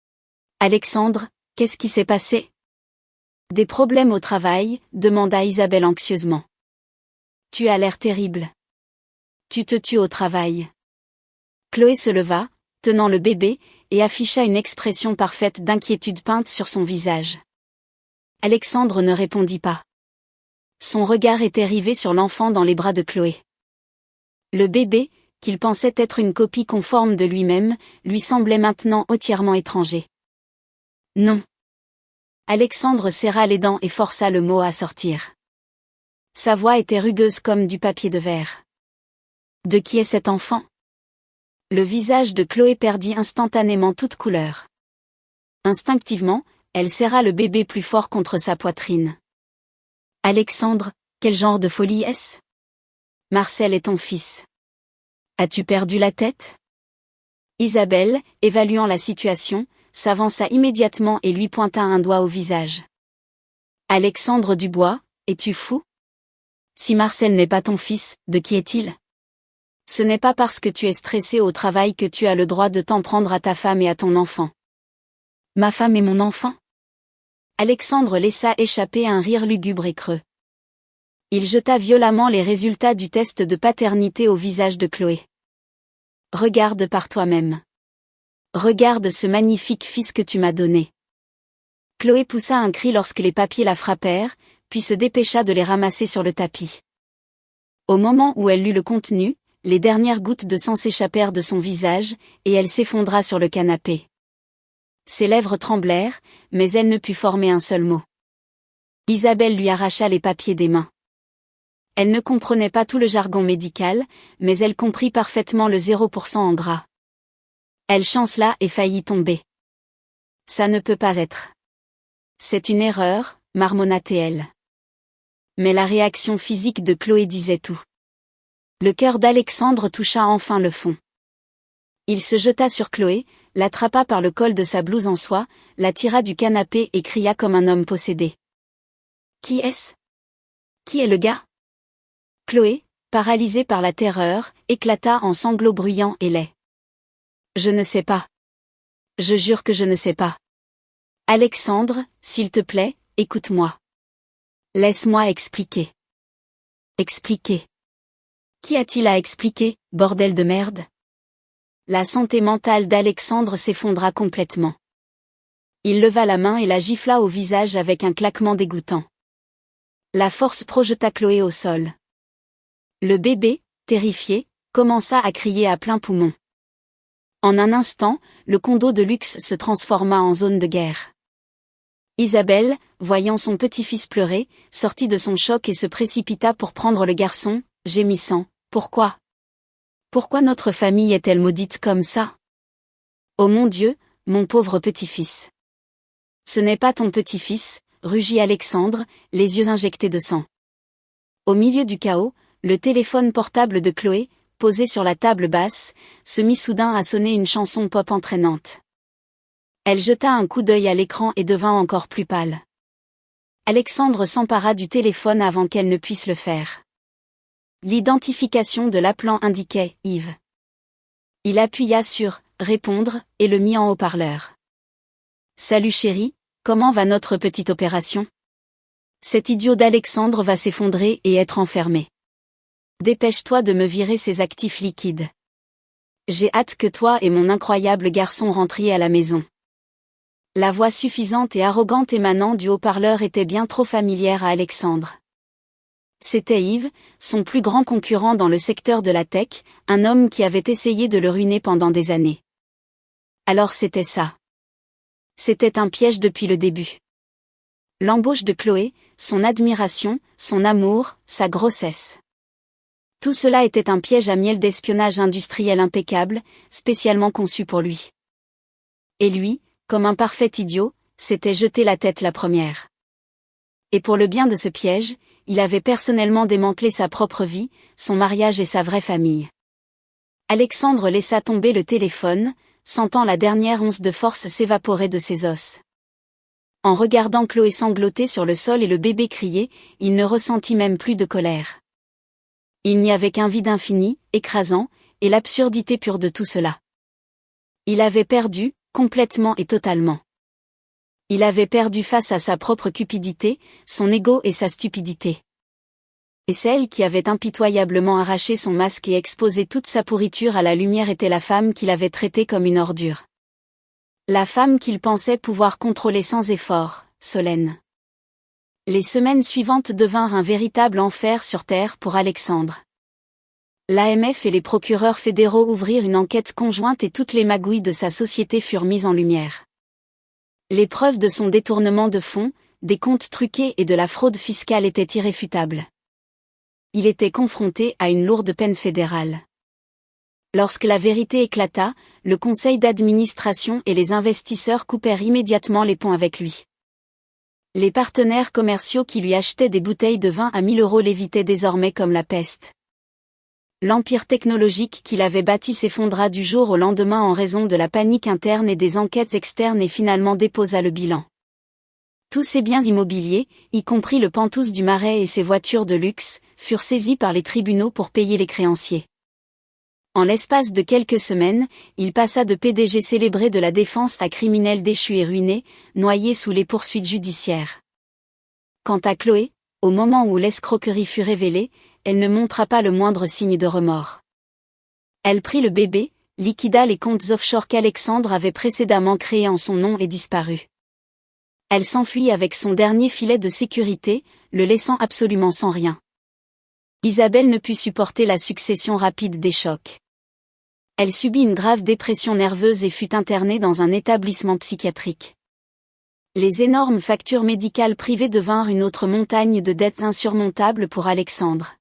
« Alexandre, qu'est-ce qui s'est passé ? » « Des problèmes au travail ?» demanda Isabelle anxieusement. « Tu as l'air terrible. Tu te tues au travail. » Chloé se leva, tenant le bébé, et afficha une expression parfaite d'inquiétude peinte sur son visage. Alexandre ne répondit pas. Son regard était rivé sur l'enfant dans les bras de Chloé. Le bébé, qu'il pensait être une copie conforme de lui-même, lui semblait maintenant entièrement étranger. « Non. » Alexandre serra les dents et força le mot à sortir. Sa voix était rugueuse comme du papier de verre. « De qui est cet enfant ? » Le visage de Chloé perdit instantanément toute couleur. Instinctivement, elle serra le bébé plus fort contre sa poitrine. Alexandre, quel genre de folie est-ce? Marcel est ton fils. As-tu perdu la tête? Isabelle, évaluant la situation, s'avança immédiatement et lui pointa un doigt au visage. Alexandre Dubois, es-tu fou? Si Marcel n'est pas ton fils, de qui est-il? Ce n'est pas parce que tu es stressé au travail que tu as le droit de t'en prendre à ta femme et à ton enfant. Ma femme et mon enfant? Alexandre laissa échapper un rire lugubre et creux. Il jeta violemment les résultats du test de paternité au visage de Chloé. Regarde par toi-même. Regarde ce magnifique fils que tu m'as donné. Chloé poussa un cri lorsque les papiers la frappèrent, puis se dépêcha de les ramasser sur le tapis. Au moment où elle lut le contenu, les dernières gouttes de sang s'échappèrent de son visage, et elle s'effondra sur le canapé. Ses lèvres tremblèrent, mais elle ne put former un seul mot. Isabelle lui arracha les papiers des mains. Elle ne comprenait pas tout le jargon médical, mais elle comprit parfaitement le 0% en gras. Elle chancela et faillit tomber. Ça ne peut pas être. C'est une erreur, marmonna-t-elle. Mais la réaction physique de Chloé disait tout. Le cœur d'Alexandre toucha enfin le fond. Il se jeta sur Chloé, l'attrapa par le col de sa blouse en soie, la tira du canapé et cria comme un homme possédé. Qui est-ce? Qui est le gars? Chloé, paralysée par la terreur, éclata en sanglots bruyants et laids. Je ne sais pas. Je jure que je ne sais pas. Alexandre, s'il te plaît, écoute-moi. Laisse-moi expliquer. Expliquer. Qu'y a-t-il à expliquer, bordel de merde? La santé mentale d'Alexandre s'effondra complètement. Il leva la main et la gifla au visage avec un claquement dégoûtant. La force projeta Chloé au sol. Le bébé, terrifié, commença à crier à plein poumon. En un instant, le condo de luxe se transforma en zone de guerre. Isabelle, voyant son petit-fils pleurer, sortit de son choc et se précipita pour prendre le garçon, gémissant. Pourquoi? Pourquoi notre famille est-elle maudite comme ça? Oh mon Dieu, mon pauvre petit-fils. Ce n'est pas ton petit-fils, rugit Alexandre, les yeux injectés de sang. Au milieu du chaos, le téléphone portable de Chloé, posé sur la table basse, se mit soudain à sonner une chanson pop entraînante. Elle jeta un coup d'œil à l'écran et devint encore plus pâle. Alexandre s'empara du téléphone avant qu'elle ne puisse le faire. L'identification de l'appelant indiquait « Yves ». Il appuya sur « Répondre » et le mit en haut-parleur. « Salut chérie, comment va notre petite opération? Cet idiot d'Alexandre va s'effondrer et être enfermé. Dépêche-toi de me virer ces actifs liquides. J'ai hâte que toi et mon incroyable garçon rentriez à la maison. » La voix suffisante et arrogante émanant du haut-parleur était bien trop familière à Alexandre. C'était Yves, son plus grand concurrent dans le secteur de la tech, un homme qui avait essayé de le ruiner pendant des années. Alors c'était ça. C'était un piège depuis le début. L'embauche de Chloé, son admiration, son amour, sa grossesse. Tout cela était un piège à miel d'espionnage industriel impeccable, spécialement conçu pour lui. Et lui, comme un parfait idiot, s'était jeté la tête la première. Et pour le bien de ce piège, il avait personnellement démantelé sa propre vie, son mariage et sa vraie famille. Alexandre laissa tomber le téléphone, sentant la dernière once de force s'évaporer de ses os. En regardant Chloé sangloter sur le sol et le bébé crier, il ne ressentit même plus de colère. Il n'y avait qu'un vide infini, écrasant, et l'absurdité pure de tout cela. Il avait perdu, complètement et totalement. Il avait perdu face à sa propre cupidité, son ego et sa stupidité. Et celle qui avait impitoyablement arraché son masque et exposé toute sa pourriture à la lumière était la femme qu'il avait traitée comme une ordure. La femme qu'il pensait pouvoir contrôler sans effort, Solène. Les semaines suivantes devinrent un véritable enfer sur terre pour Alexandre. L'AMF et les procureurs fédéraux ouvrirent une enquête conjointe et toutes les magouilles de sa société furent mises en lumière. Les preuves de son détournement de fonds, des comptes truqués et de la fraude fiscale étaient irréfutables. Il était confronté à une lourde peine fédérale. Lorsque la vérité éclata, le conseil d'administration et les investisseurs coupèrent immédiatement les ponts avec lui. Les partenaires commerciaux qui lui achetaient des bouteilles de vin à 1000 € l'évitaient désormais comme la peste. L'empire technologique qu'il avait bâti s'effondra du jour au lendemain en raison de la panique interne et des enquêtes externes et finalement déposa le bilan. Tous ses biens immobiliers, y compris le Pantouse du Marais et ses voitures de luxe, furent saisis par les tribunaux pour payer les créanciers. En l'espace de quelques semaines, il passa de PDG célébré de la défense à criminel déchu et ruiné, noyé sous les poursuites judiciaires. Quant à Chloé, au moment où l'escroquerie fut révélée, elle ne montra pas le moindre signe de remords. Elle prit le bébé, liquida les comptes offshore qu'Alexandre avait précédemment créés en son nom et disparut. Elle s'enfuit avec son dernier filet de sécurité, le laissant absolument sans rien. Isabelle ne put supporter la succession rapide des chocs. Elle subit une grave dépression nerveuse et fut internée dans un établissement psychiatrique. Les énormes factures médicales privées devinrent une autre montagne de dettes insurmontables pour Alexandre.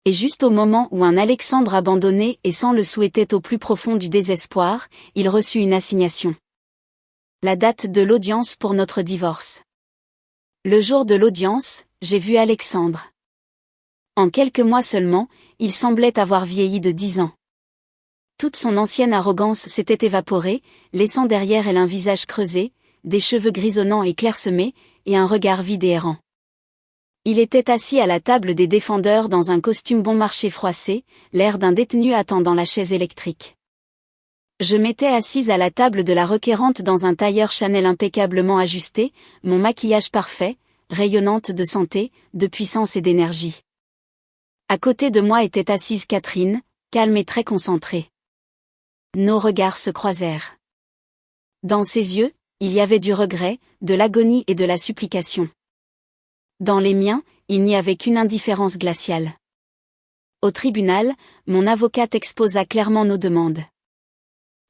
Et juste au moment où un Alexandre abandonné et sans le souhaitait au plus profond du désespoir, il reçut une assignation. La date de l'audience pour notre divorce. Le jour de l'audience, j'ai vu Alexandre. En quelques mois seulement, il semblait avoir vieilli de 10 ans. Toute son ancienne arrogance s'était évaporée, laissant derrière elle un visage creusé, des cheveux grisonnants et clairsemés, et un regard vide et errant. Il était assis à la table des défendeurs dans un costume bon marché froissé, l'air d'un détenu attendant la chaise électrique. Je m'étais assise à la table de la requérante dans un tailleur Chanel impeccablement ajusté, mon maquillage parfait, rayonnante de santé, de puissance et d'énergie. À côté de moi était assise Catherine, calme et très concentrée. Nos regards se croisèrent. Dans ses yeux, il y avait du regret, de l'agonie et de la supplication. Dans les miens, il n'y avait qu'une indifférence glaciale. Au tribunal, mon avocate exposa clairement nos demandes.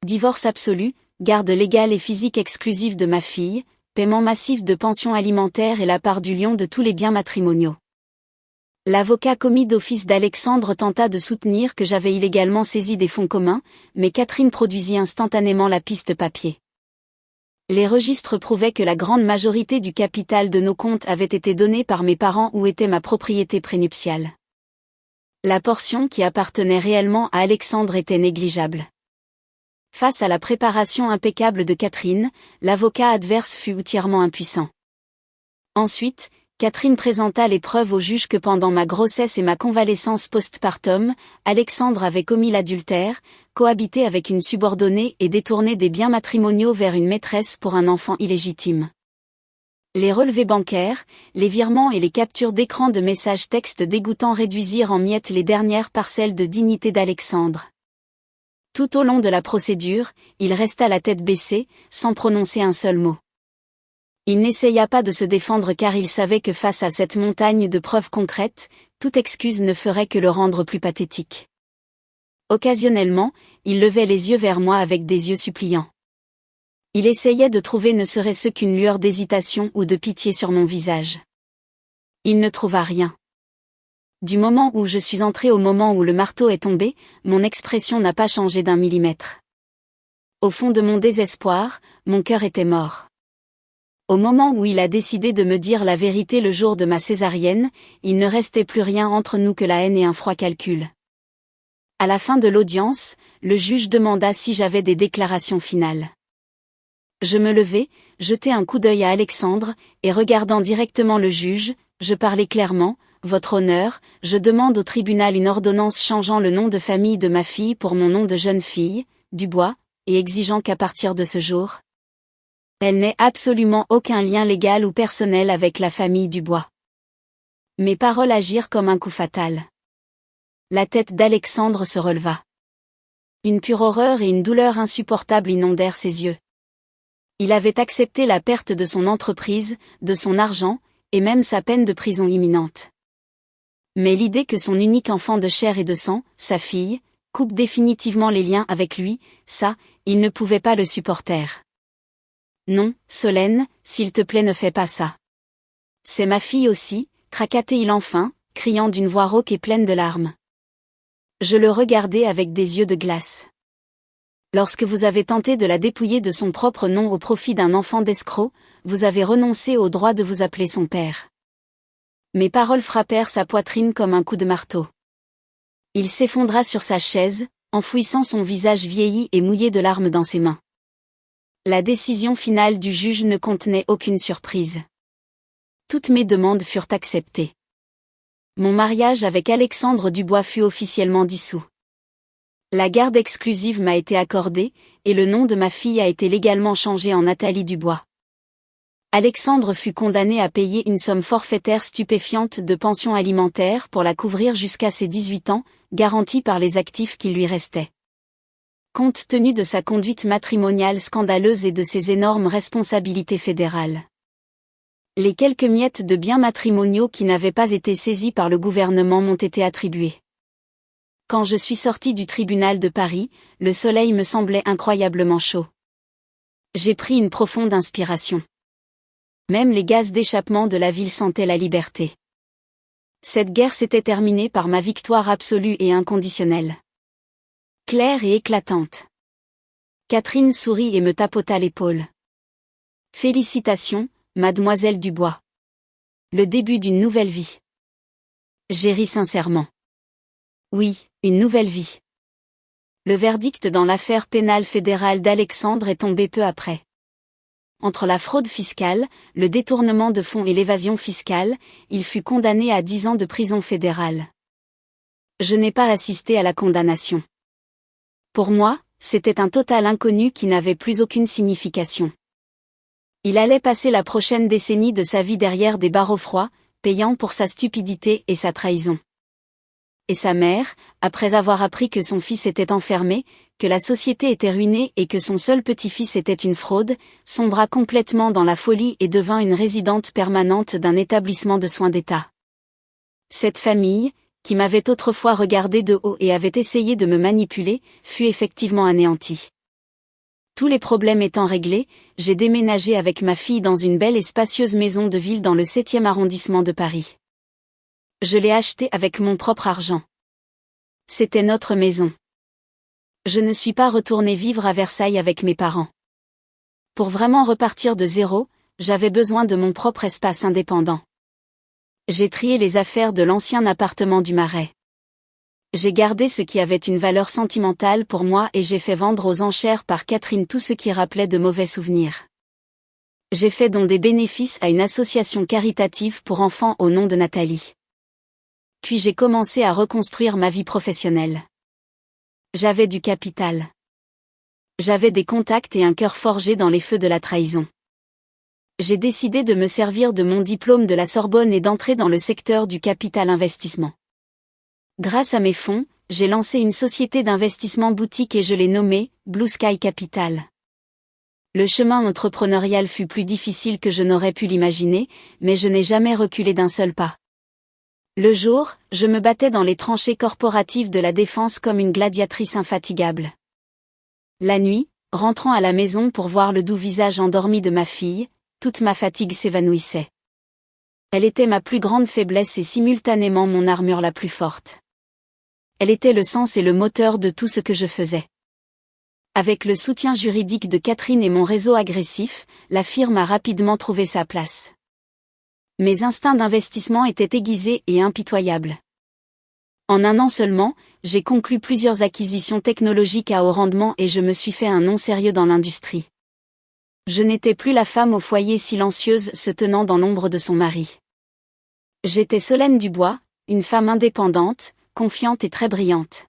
Divorce absolu, garde légale et physique exclusive de ma fille, paiement massif de pension alimentaire et la part du lion de tous les biens matrimoniaux. L'avocat commis d'office d'Alexandre tenta de soutenir que j'avais illégalement saisi des fonds communs, mais Catherine produisit instantanément la piste papier. Les registres prouvaient que la grande majorité du capital de nos comptes avait été donnée par mes parents ou était ma propriété prénuptiale. La portion qui appartenait réellement à Alexandre était négligeable. Face à la préparation impeccable de Catherine, l'avocat adverse fut entièrement impuissant. Ensuite, Catherine présenta les preuves au juge que pendant ma grossesse et ma convalescence postpartum, Alexandre avait commis l'adultère, cohabité avec une subordonnée et détourné des biens matrimoniaux vers une maîtresse pour un enfant illégitime. Les relevés bancaires, les virements et les captures d'écran de messages textes dégoûtants réduisirent en miettes les dernières parcelles de dignité d'Alexandre. Tout au long de la procédure, il resta la tête baissée, sans prononcer un seul mot. Il n'essaya pas de se défendre car il savait que face à cette montagne de preuves concrètes, toute excuse ne ferait que le rendre plus pathétique. Occasionnellement, il levait les yeux vers moi avec des yeux suppliants. Il essayait de trouver ne serait-ce qu'une lueur d'hésitation ou de pitié sur mon visage. Il ne trouva rien. Du moment où je suis entrée au moment où le marteau est tombé, mon expression n'a pas changé d'un millimètre. Au fond de mon désespoir, mon cœur était mort. Au moment où il a décidé de me dire la vérité le jour de ma césarienne, il ne restait plus rien entre nous que la haine et un froid calcul. À la fin de l'audience, le juge demanda si j'avais des déclarations finales. Je me levai, jetai un coup d'œil à Alexandre, et regardant directement le juge, je parlais clairement, « Votre honneur, je demande au tribunal une ordonnance changeant le nom de famille de ma fille pour mon nom de jeune fille, Dubois, et exigeant qu'à partir de ce jour, elle n'ait absolument aucun lien légal ou personnel avec la famille Dubois. » Mes paroles agirent comme un coup fatal. La tête d'Alexandre se releva. Une pure horreur et une douleur insupportable inondèrent ses yeux. Il avait accepté la perte de son entreprise, de son argent, et même sa peine de prison imminente. Mais l'idée que son unique enfant de chair et de sang, sa fille, coupe définitivement les liens avec lui, ça, il ne pouvait pas le supporter. Non, Solène, s'il te plaît ne fais pas ça. C'est ma fille aussi, craquait-il enfin, criant d'une voix rauque et pleine de larmes. Je le regardai avec des yeux de glace. Lorsque vous avez tenté de la dépouiller de son propre nom au profit d'un enfant d'escroc, vous avez renoncé au droit de vous appeler son père. Mes paroles frappèrent sa poitrine comme un coup de marteau. Il s'effondra sur sa chaise, enfouissant son visage vieilli et mouillé de larmes dans ses mains. La décision finale du juge ne contenait aucune surprise. Toutes mes demandes furent acceptées. Mon mariage avec Alexandre Dubois fut officiellement dissous. La garde exclusive m'a été accordée, et le nom de ma fille a été légalement changé en Nathalie Dubois. Alexandre fut condamné à payer une somme forfaitaire stupéfiante de pension alimentaire pour la couvrir jusqu'à ses 18 ans, garantie par les actifs qui lui restaient. Compte tenu de sa conduite matrimoniale scandaleuse et de ses énormes responsabilités fédérales. Les quelques miettes de biens matrimoniaux qui n'avaient pas été saisis par le gouvernement m'ont été attribuées. Quand je suis sortie du tribunal de Paris, le soleil me semblait incroyablement chaud. J'ai pris une profonde inspiration. Même les gaz d'échappement de la ville sentaient la liberté. Cette guerre s'était terminée par ma victoire absolue et inconditionnelle. Claire et éclatante. Catherine sourit et me tapota l'épaule. Félicitations, mademoiselle Dubois. Le début d'une nouvelle vie. J'ai ri sincèrement. Oui, une nouvelle vie. Le verdict dans l'affaire pénale fédérale d'Alexandre est tombé peu après. Entre la fraude fiscale, le détournement de fonds et l'évasion fiscale, il fut condamné à 10 ans de prison fédérale. Je n'ai pas assisté à la condamnation. Pour moi, c'était un total inconnu qui n'avait plus aucune signification. Il allait passer la prochaine décennie de sa vie derrière des barreaux froids, payant pour sa stupidité et sa trahison. Et sa mère, après avoir appris que son fils était enfermé, que la société était ruinée et que son seul petit-fils était une fraude, sombra complètement dans la folie et devint une résidente permanente d'un établissement de soins d'État. Cette famille, qui m'avait autrefois regardé de haut et avait essayé de me manipuler, fut effectivement anéantie. Tous les problèmes étant réglés, j'ai déménagé avec ma fille dans une belle et spacieuse maison de ville dans le 7e arrondissement de Paris. Je l'ai achetée avec mon propre argent. C'était notre maison. Je ne suis pas retournée vivre à Versailles avec mes parents. Pour vraiment repartir de zéro, j'avais besoin de mon propre espace indépendant. J'ai trié les affaires de l'ancien appartement du Marais. J'ai gardé ce qui avait une valeur sentimentale pour moi et j'ai fait vendre aux enchères par Catherine tout ce qui rappelait de mauvais souvenirs. J'ai fait don des bénéfices à une association caritative pour enfants au nom de Nathalie. Puis j'ai commencé à reconstruire ma vie professionnelle. J'avais du capital. J'avais des contacts et un cœur forgé dans les feux de la trahison. J'ai décidé de me servir de mon diplôme de la Sorbonne et d'entrer dans le secteur du capital investissement. Grâce à mes fonds, j'ai lancé une société d'investissement boutique et je l'ai nommée Blue Sky Capital. Le chemin entrepreneurial fut plus difficile que je n'aurais pu l'imaginer, mais je n'ai jamais reculé d'un seul pas. Le jour, je me battais dans les tranchées corporatives de la défense comme une gladiatrice infatigable. La nuit, rentrant à la maison pour voir le doux visage endormi de ma fille, toute ma fatigue s'évanouissait. Elle était ma plus grande faiblesse et simultanément mon armure la plus forte. Elle était le sens et le moteur de tout ce que je faisais. Avec le soutien juridique de Catherine et mon réseau agressif, la firme a rapidement trouvé sa place. Mes instincts d'investissement étaient aiguisés et impitoyables. En un an seulement, j'ai conclu plusieurs acquisitions technologiques à haut rendement et je me suis fait un nom sérieux dans l'industrie. Je n'étais plus la femme au foyer silencieuse se tenant dans l'ombre de son mari. J'étais Solène Dubois, une femme indépendante, confiante et très brillante.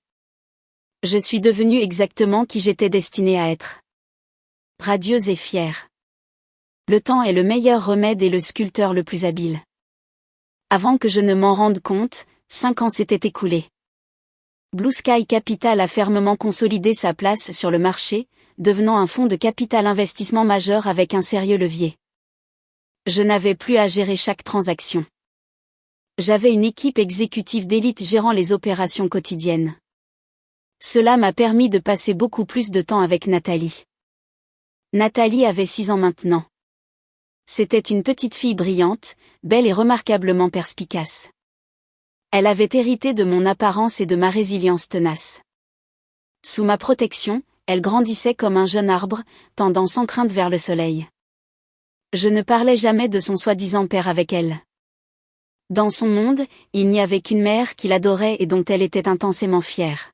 Je suis devenue exactement qui j'étais destinée à être. Radieuse et fière. Le temps est le meilleur remède et le sculpteur le plus habile. Avant que je ne m'en rende compte, 5 ans s'étaient écoulés. Blue Sky Capital a fermement consolidé sa place sur le marché, devenant un fonds de capital investissement majeur avec un sérieux levier. Je n'avais plus à gérer chaque transaction. J'avais une équipe exécutive d'élite gérant les opérations quotidiennes. Cela m'a permis de passer beaucoup plus de temps avec Nathalie. Nathalie avait 6 ans maintenant. C'était une petite fille brillante, belle et remarquablement perspicace. Elle avait hérité de mon apparence et de ma résilience tenace. Sous ma protection, elle grandissait comme un jeune arbre, tendant sans crainte vers le soleil. Je ne parlais jamais de son soi-disant père avec elle. Dans son monde, il n'y avait qu'une mère qui l'adorait et dont elle était intensément fière.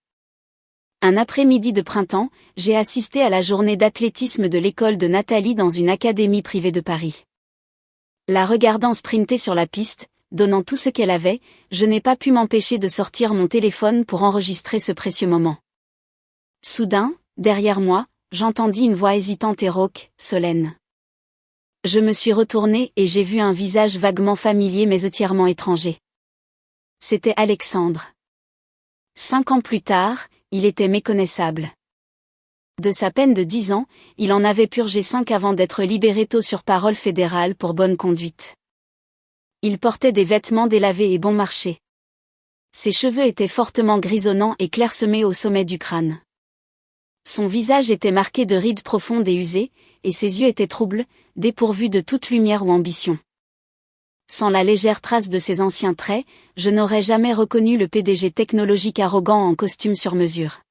Un après-midi de printemps, j'ai assisté à la journée d'athlétisme de l'école de Nathalie dans une académie privée de Paris. La regardant sprinter sur la piste, donnant tout ce qu'elle avait, je n'ai pas pu m'empêcher de sortir mon téléphone pour enregistrer ce précieux moment. Soudain, derrière moi, j'entendis une voix hésitante et rauque, Solène. Je me suis retournée et j'ai vu un visage vaguement familier mais entièrement étranger. C'était Alexandre. 5 ans plus tard, il était méconnaissable. De sa peine de 10 ans, il en avait purgé 5 avant d'être libéré tôt sur parole fédérale pour bonne conduite. Il portait des vêtements délavés et bon marché. Ses cheveux étaient fortement grisonnants et clairsemés au sommet du crâne. Son visage était marqué de rides profondes et usées, et ses yeux étaient troubles, dépourvus de toute lumière ou ambition. Sans la légère trace de ses anciens traits, je n'aurais jamais reconnu le PDG technologique arrogant en costume sur mesure.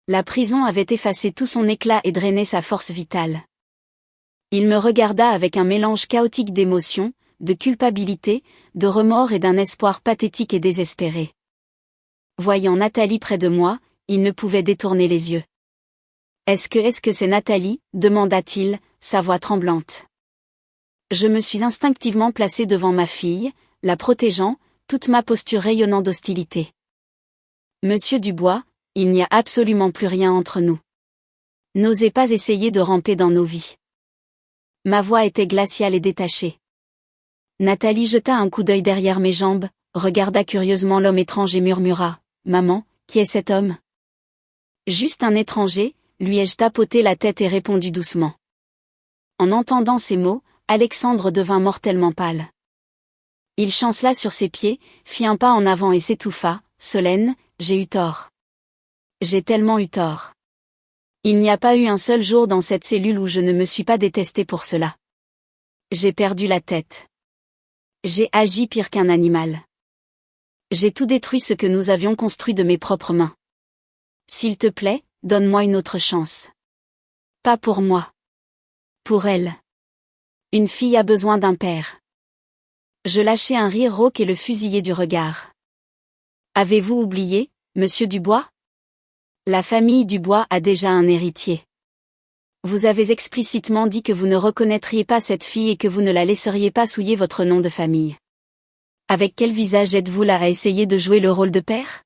La prison avait effacé tout son éclat et drainé sa force vitale. Il me regarda avec un mélange chaotique d'émotions, de culpabilité, de remords et d'un espoir pathétique et désespéré. Voyant Nathalie près de moi, il ne pouvait détourner les yeux. Est-ce que c'est Nathalie ? Demanda-t-il, sa voix tremblante. Je me suis instinctivement placé devant ma fille, la protégeant, toute ma posture rayonnant d'hostilité. Monsieur Dubois, il n'y a absolument plus rien entre nous. N'osez pas essayer de ramper dans nos vies. Ma voix était glaciale et détachée. Nathalie jeta un coup d'œil derrière mes jambes, regarda curieusement l'homme étrange et murmura, « Maman, qui est cet homme ?» Juste un étranger, lui ai-je tapoté la tête et répondu doucement. En entendant ces mots, Alexandre devint mortellement pâle. Il chancela sur ses pieds, fit un pas en avant et s'étouffa, « Solène, j'ai eu tort. J'ai tellement eu tort. Il n'y a pas eu un seul jour dans cette cellule où je ne me suis pas détesté pour cela. J'ai perdu la tête. J'ai agi pire qu'un animal. J'ai tout détruit ce que nous avions construit de mes propres mains. S'il te plaît, donne-moi une autre chance. Pas pour moi. Pour elle. Une fille a besoin d'un père. » Je lâchai un rire rauque et le fusillai du regard. « Avez-vous oublié, monsieur Dubois ? La famille Dubois a déjà un héritier. Vous avez explicitement dit que vous ne reconnaîtriez pas cette fille et que vous ne la laisseriez pas souiller votre nom de famille. Avec quel visage êtes-vous là à essayer de jouer le rôle de père ? »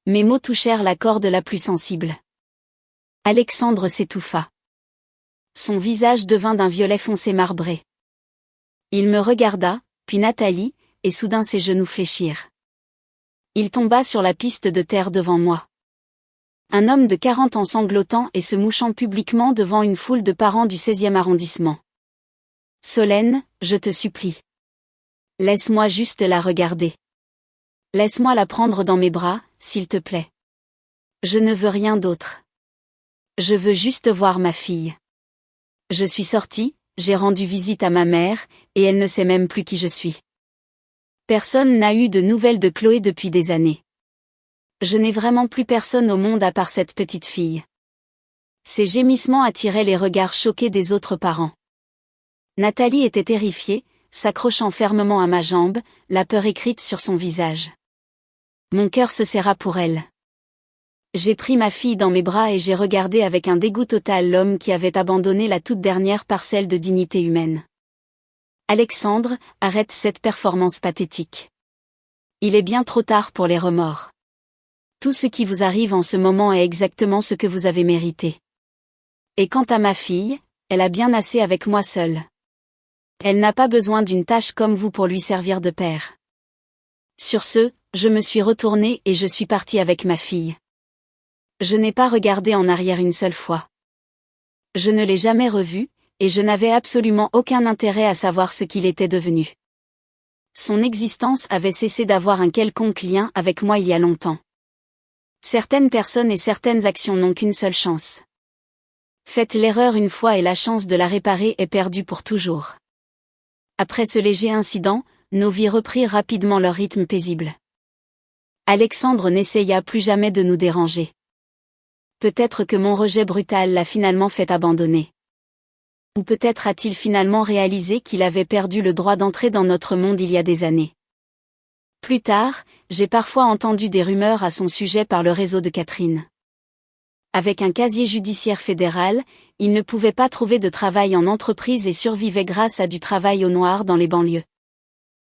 Mes mots touchèrent la corde la plus sensible. Alexandre s'étouffa. Son visage devint d'un violet foncé marbré. Il me regarda, puis Nathalie, et soudain ses genoux fléchirent. Il tomba sur la piste de terre devant moi. Un homme de 40 ans sanglotant et se mouchant publiquement devant une foule de parents du 16e arrondissement. « Solène, je te supplie. Laisse-moi juste la regarder. Laisse-moi la prendre dans mes bras, s'il te plaît. Je ne veux rien d'autre. Je veux juste voir ma fille. Je suis sortie, j'ai rendu visite à ma mère, et elle ne sait même plus qui je suis. Personne n'a eu de nouvelles de Chloé depuis des années. Je n'ai vraiment plus personne au monde à part cette petite fille. » Ces gémissements attiraient les regards choqués des autres parents. Nathalie était terrifiée, s'accrochant fermement à ma jambe, la peur écrite sur son visage. Mon cœur se serra pour elle. J'ai pris ma fille dans mes bras et j'ai regardé avec un dégoût total l'homme qui avait abandonné la toute dernière parcelle de dignité humaine. Alexandre, arrête cette performance pathétique. Il est bien trop tard pour les remords. Tout ce qui vous arrive en ce moment est exactement ce que vous avez mérité. Et quant à ma fille, elle a bien assez avec moi seule. Elle n'a pas besoin d'une tâche comme vous pour lui servir de père. Sur ce, je me suis retournée et je suis partie avec ma fille. Je n'ai pas regardé en arrière une seule fois. Je ne l'ai jamais revu, et je n'avais absolument aucun intérêt à savoir ce qu'il était devenu. Son existence avait cessé d'avoir un quelconque lien avec moi il y a longtemps. Certaines personnes et certaines actions n'ont qu'une seule chance. Faites l'erreur une fois et la chance de la réparer est perdue pour toujours. Après ce léger incident, nos vies reprirent rapidement leur rythme paisible. Alexandre n'essaya plus jamais de nous déranger. Peut-être que mon rejet brutal l'a finalement fait abandonner. Ou peut-être a-t-il finalement réalisé qu'il avait perdu le droit d'entrer dans notre monde il y a des années. Plus tard, j'ai parfois entendu des rumeurs à son sujet par le réseau de Catherine. Avec un casier judiciaire fédéral, il ne pouvait pas trouver de travail en entreprise et survivait grâce à du travail au noir dans les banlieues.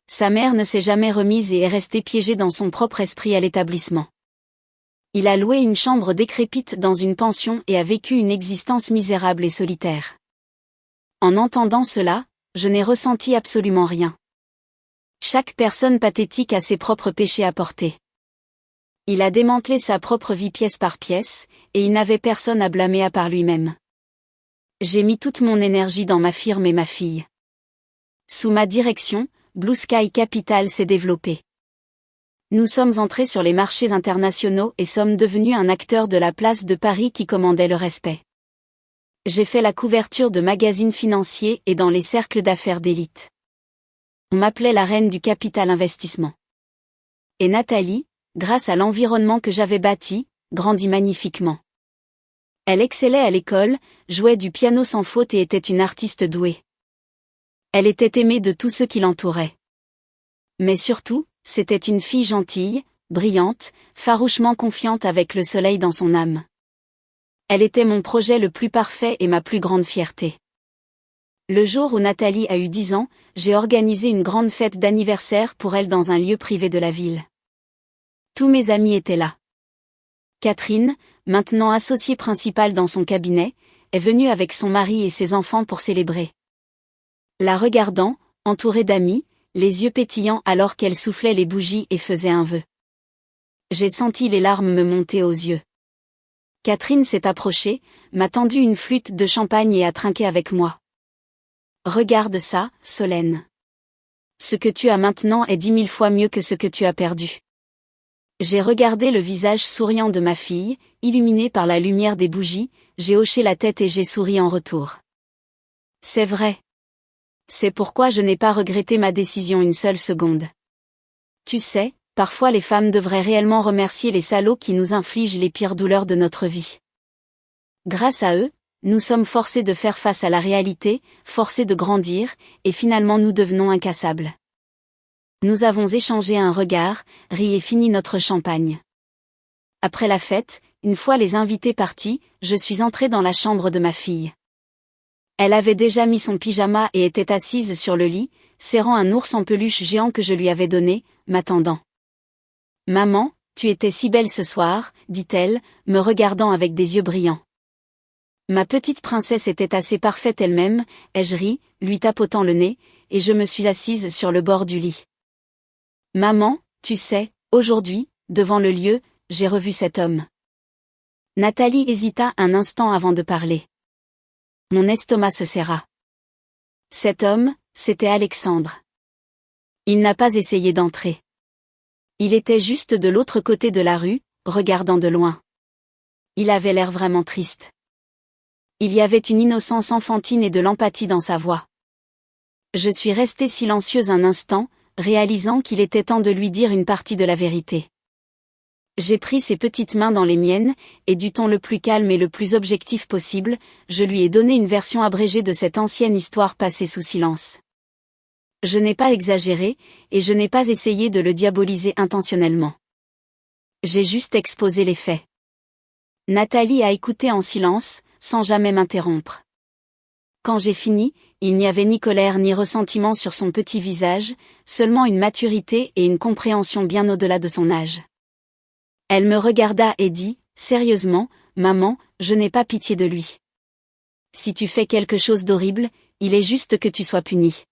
Sa mère ne s'est jamais remise et est restée piégée dans son propre esprit à l'établissement. Il a loué une chambre décrépite dans une pension et a vécu une existence misérable et solitaire. En entendant cela, je n'ai ressenti absolument rien. Chaque personne pathétique a ses propres péchés à porter. Il a démantelé sa propre vie pièce par pièce, et il n'avait personne à blâmer à part lui-même. J'ai mis toute mon énergie dans ma firme et ma fille. Sous ma direction, Blue Sky Capital s'est développé. Nous sommes entrés sur les marchés internationaux et sommes devenus un acteur de la place de Paris qui commandait le respect. J'ai fait la couverture de magazines financiers et dans les cercles d'affaires d'élite. On m'appelait la reine du capital investissement. Et Nathalie, grâce à l'environnement que j'avais bâti, grandit magnifiquement. Elle excellait à l'école, jouait du piano sans faute et était une artiste douée. Elle était aimée de tous ceux qui l'entouraient. Mais surtout, c'était une fille gentille, brillante, farouchement confiante avec le soleil dans son âme. Elle était mon projet le plus parfait et ma plus grande fierté. Le jour où Nathalie a eu 10 ans, j'ai organisé une grande fête d'anniversaire pour elle dans un lieu privé de la ville. Tous mes amis étaient là. Catherine, maintenant associée principale dans son cabinet, est venue avec son mari et ses enfants pour célébrer. La regardant, entourée d'amis, les yeux pétillants alors qu'elle soufflait les bougies et faisait un vœu. J'ai senti les larmes me monter aux yeux. Catherine s'est approchée, m'a tendu une flûte de champagne et a trinqué avec moi. Regarde ça, Solène. Ce que tu as maintenant est 10 000 fois mieux que ce que tu as perdu. J'ai regardé le visage souriant de ma fille, illuminé par la lumière des bougies, j'ai hoché la tête et j'ai souri en retour. C'est vrai. C'est pourquoi je n'ai pas regretté ma décision une seule seconde. Tu sais, parfois les femmes devraient réellement remercier les salauds qui nous infligent les pires douleurs de notre vie. Grâce à eux, nous sommes forcés de faire face à la réalité, forcés de grandir, et finalement nous devenons incassables. Nous avons échangé un regard, ri et fini notre champagne. Après la fête, une fois les invités partis, je suis entrée dans la chambre de ma fille. Elle avait déjà mis son pyjama et était assise sur le lit, serrant un ours en peluche géant que je lui avais donné, m'attendant. « Maman, tu étais si belle ce soir, dit-elle, me regardant avec des yeux brillants. Ma petite princesse était assez parfaite elle-même, ai-je ri, lui tapotant le nez, et je me suis assise sur le bord du lit. Maman, tu sais, aujourd'hui, devant le lieu, j'ai revu cet homme. Nathalie hésita un instant avant de parler. Mon estomac se serra. Cet homme, c'était Alexandre. Il n'a pas essayé d'entrer. Il était juste de l'autre côté de la rue, regardant de loin. Il avait l'air vraiment triste. Il y avait une innocence enfantine et de l'empathie dans sa voix. Je suis restée silencieuse un instant, réalisant qu'il était temps de lui dire une partie de la vérité. J'ai pris ses petites mains dans les miennes, et du ton le plus calme et le plus objectif possible, je lui ai donné une version abrégée de cette ancienne histoire passée sous silence. Je n'ai pas exagéré, et je n'ai pas essayé de le diaboliser intentionnellement. J'ai juste exposé les faits. Nathalie a écouté en silence, sans jamais m'interrompre. Quand j'ai fini, il n'y avait ni colère ni ressentiment sur son petit visage, seulement une maturité et une compréhension bien au-delà de son âge. Elle me regarda et dit, sérieusement, maman, je n'ai pas pitié de lui. Si tu fais quelque chose d'horrible, il est juste que tu sois punie.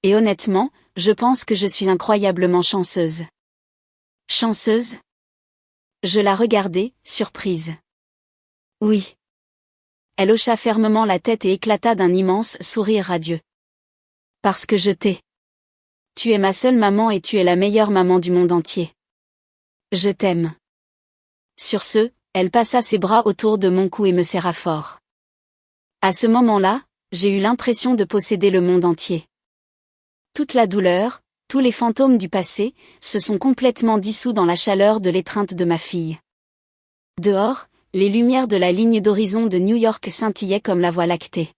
Et honnêtement, je pense que je suis incroyablement chanceuse. Chanceuse ? Je la regardai, surprise. Oui. Elle hocha fermement la tête et éclata d'un immense sourire radieux. Parce que je t'ai. Tu es ma seule maman et tu es la meilleure maman du monde entier. Je t'aime. Sur ce, elle passa ses bras autour de mon cou et me serra fort. À ce moment-là, j'ai eu l'impression de posséder le monde entier. Toute la douleur, tous les fantômes du passé, se sont complètement dissous dans la chaleur de l'étreinte de ma fille. Dehors, Les lumières de la ligne d'horizon de New York scintillaient comme la Voie lactée.